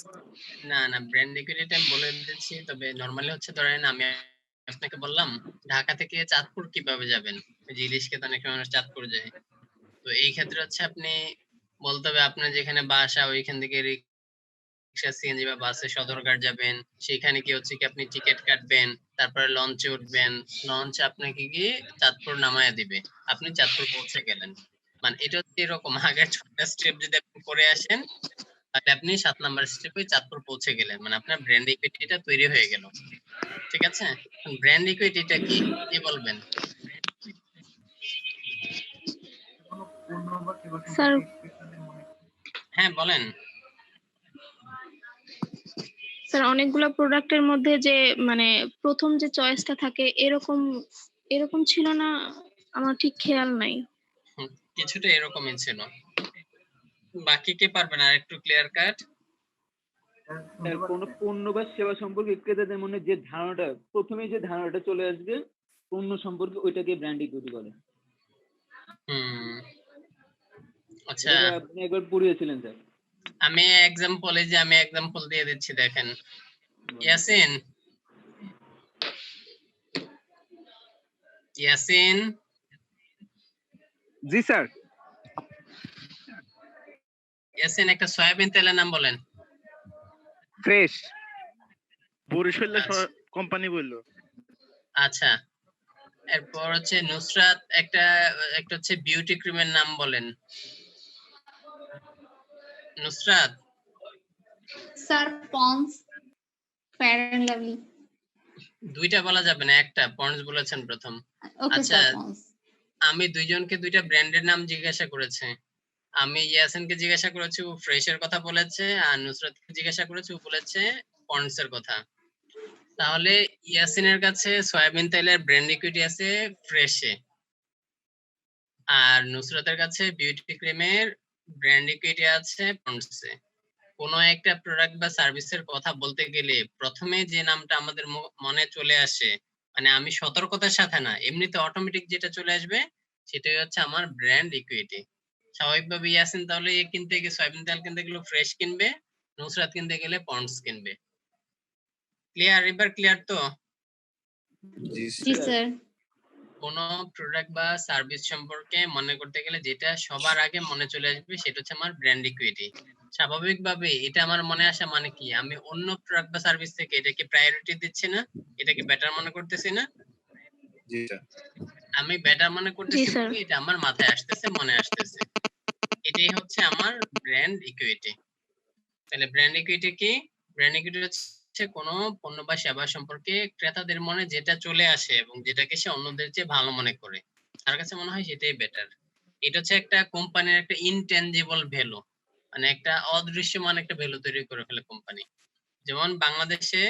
না না, ব্র্যান্ড ইকুইটিটা আমি বলে দিচ্ছি, তবে নরমালি হচ্ছে ধরেন আমি আপনাকে বললাম ঢাকা থেকে চাঁদপুর কিভাবে যাবেন, ওই যে ইলিশ খেতে অনেক মানুষ চাঁদপুর যায়। তো এই ক্ষেত্রে হচ্ছে আপনি বলতে হবে আপনার যেখানে বাসা ওইখান থেকে রিক্সা, সিএনজি বা বাসে সদরঘাট যাবেন, সেখানে কি হচ্ছে কি আপনি টিকিট কাটবেন, তারপরে লঞ্চে উঠবেন, লঞ্চ আপনাকে গিয়ে চাঁদপুর নামায়া দিবে, আপনি চাঁদপুর পৌঁছে গেলেন। মানে এটা হচ্ছে এরকম, আগের 6টা স্টেপ যদি আপনি করে আসেন তাহলে আপনি 7 নাম্বার স্টেপে চাঁদপুর পৌঁছে গেলেন, মানে আপনার ব্র্যান্ড ইকুইটিটা তৈরি হয়ে গেল। ঠিক আছে? ব্র্যান্ড ইকুইটিটা কি কি বলবেন? কোনো পণ্য বা সেবা স্যার সম্পর্কে স্পেশালি মনে হ্যাঁ বলেন। স্যার অনেকগুলো প্রোডাক্টের মধ্যে যে মানে প্রথম যে চয়েসটা থাকে এরকম এরকম ছিল না, আমার ঠিক খেয়াল নাই। কিছুটা এরকমই ছিল। বাকি কে পারবেন আর একটু ক্লিয়ার কাট? স্যার কোনো পণ্য বা সেবা সম্পর্কে ক্রেতাদের মনে যে ধারণাটা প্রথমেই যে ধারণাটা চলে আসবে পণ্য সম্পর্কে, ওইটাকে ব্র্যান্ড ইকুইটি বলে। আচ্ছা, এটা আপনি একবার পড়িয়েছিলেন স্যার। আমি এক্সাম্পল দিয়ে দিচ্ছি, দেখেন। ইয়াসিন, ইয়াসিন জি স্যার। ইয়াসিন একটা সয়াবিন তেলের নাম বলেন। ফ্রেশ বরিশালের আচ্ছা। কোম্পানি বললো। আচ্ছা, এরপর হচ্ছে নুসরাত একটা একটা হচ্ছে বিউটি ক্রিমের নাম বলেন। Nusrat. Sir Pond's fair and lovely. দুইটা বলা যাবে না, একটা পন্ডস বলেছেন প্রথম। ওকে আচ্ছা, স্যার পন্স। আমি দুইজনকে দুইটা ব্র্যান্ডের নাম জিজ্ঞাসা করেছি। আমি ইয়াসিনকে জিজ্ঞাসা করেছি, ও ফ্রেশের কথা বলেছে, আর নুসরাতকে জিজ্ঞাসা করেছি, ও বলেছে পন্ডস এর কথা। তাহলে ইয়াসিনের কাছে সয়াবিন তেলের ব্র্যান্ড ইকুইটি আছে ফ্রেশে, আর নুসরাতের কাছে বিউটি ক্রিমের ব্র্যান্ড ইকুইটি আছে পন্ডসে। কোনো একটা প্রোডাক্ট বা সার্ভিসের কথা বলতে গেলে প্রথমে যে নামটা আমাদের মনে চলে আসে, মানে আমি সতর্কতার সাথে না, এমনিতে অটোমেটিক যেটা চলে আসবে সেটাই হচ্ছে আমার ব্র্যান্ড ইকুইটি। স্বাভাবিকভাবে ইয়াসিন তাহলে কিনতে গেলে সয়াবিন তেল কিনতে গেলে ফ্রেশ কিনবে, নুসরাত কিনতে গেলে পন্ডস কিনবে। ক্লিয়ার? এবার ক্লিয়ার তো? জি জি স্যার। স্যার। কোনো প্রোডাক্ট বা সার্ভিস সম্পর্কে মনে করতে গেলে যেটা সবার আগে মনে চলে আসবে সেটা হচ্ছে আমার ব্র্যান্ড ইকুইটি। স্বাভাবিকভাবে এটা আমার মনে আসা মানে কি, আমি অন্য প্রোডাক্ট বা সার্ভিস থেকে এটাকে প্রায়োরিটি দিচ্ছি না, এটাকে বেটার মনে করতেছি না। জি স্যার। আমি বেটার মনে করতেছি স্যার। বলে এটা আমার মাথায় আসতেছে, মনে আসতেছে। এটাই হচ্ছে আমার ব্র্যান্ড ইকুইটি। তাহলে ব্র্যান্ড ইকুইটি কি? ব্র্যান্ড ইকুইটি হচ্ছে কোনো পণ্য বা সেবা সম্পর্কে ক্রেতাদের মনে যেটা চলে আসে এবং যেটাকে সে অন্যদের চেয়ে ভালো মনে করে, তার কাছে মনে হয় সেটাই বেটার। এটা হচ্ছে একটা কোম্পানির একটা ইনটেনজিবল ভ্যালু, মানে একটা অদৃশ্যমান একটা ভ্যালু তৈরি করে ফেলে কোম্পানি। যেমন বাংলাদেশে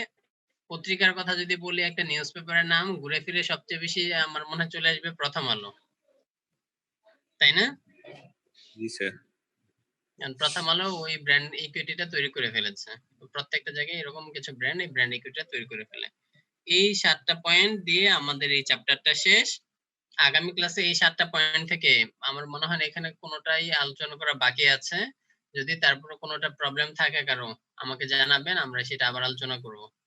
পত্রিকার কথা যদি বলি, একটা নিউজ পেপারের নাম ঘুরে ফিরে সবচেয়ে বেশি আমার মনে চলে আসবে প্রথম আলো, তাই না? জি স্যার। প্রথম আলো ওই ব্র্যান্ড ইকুইটিটা তৈরি করে ফেলেছে। প্রত্যেকটা জায়গায় এরকম কিছু ব্র্যান্ড এই ব্র্যান্ড ইকুইটিটা তৈরি করে ফেলে। এই 7টা পয়েন্ট দিয়ে আমাদের এই চ্যাপ্টারটা শেষ। আগামী ক্লাসে এই 7টা পয়েন্ট থেকে আমার মনে হয় এখানে কোনোটাই আলোচনা করা বাকি আছে। যদি তারপরে কোনোটা প্রবলেম থাকে কারো আমাকে জানাবেন, আমরা সেটা আবার আলোচনা করব।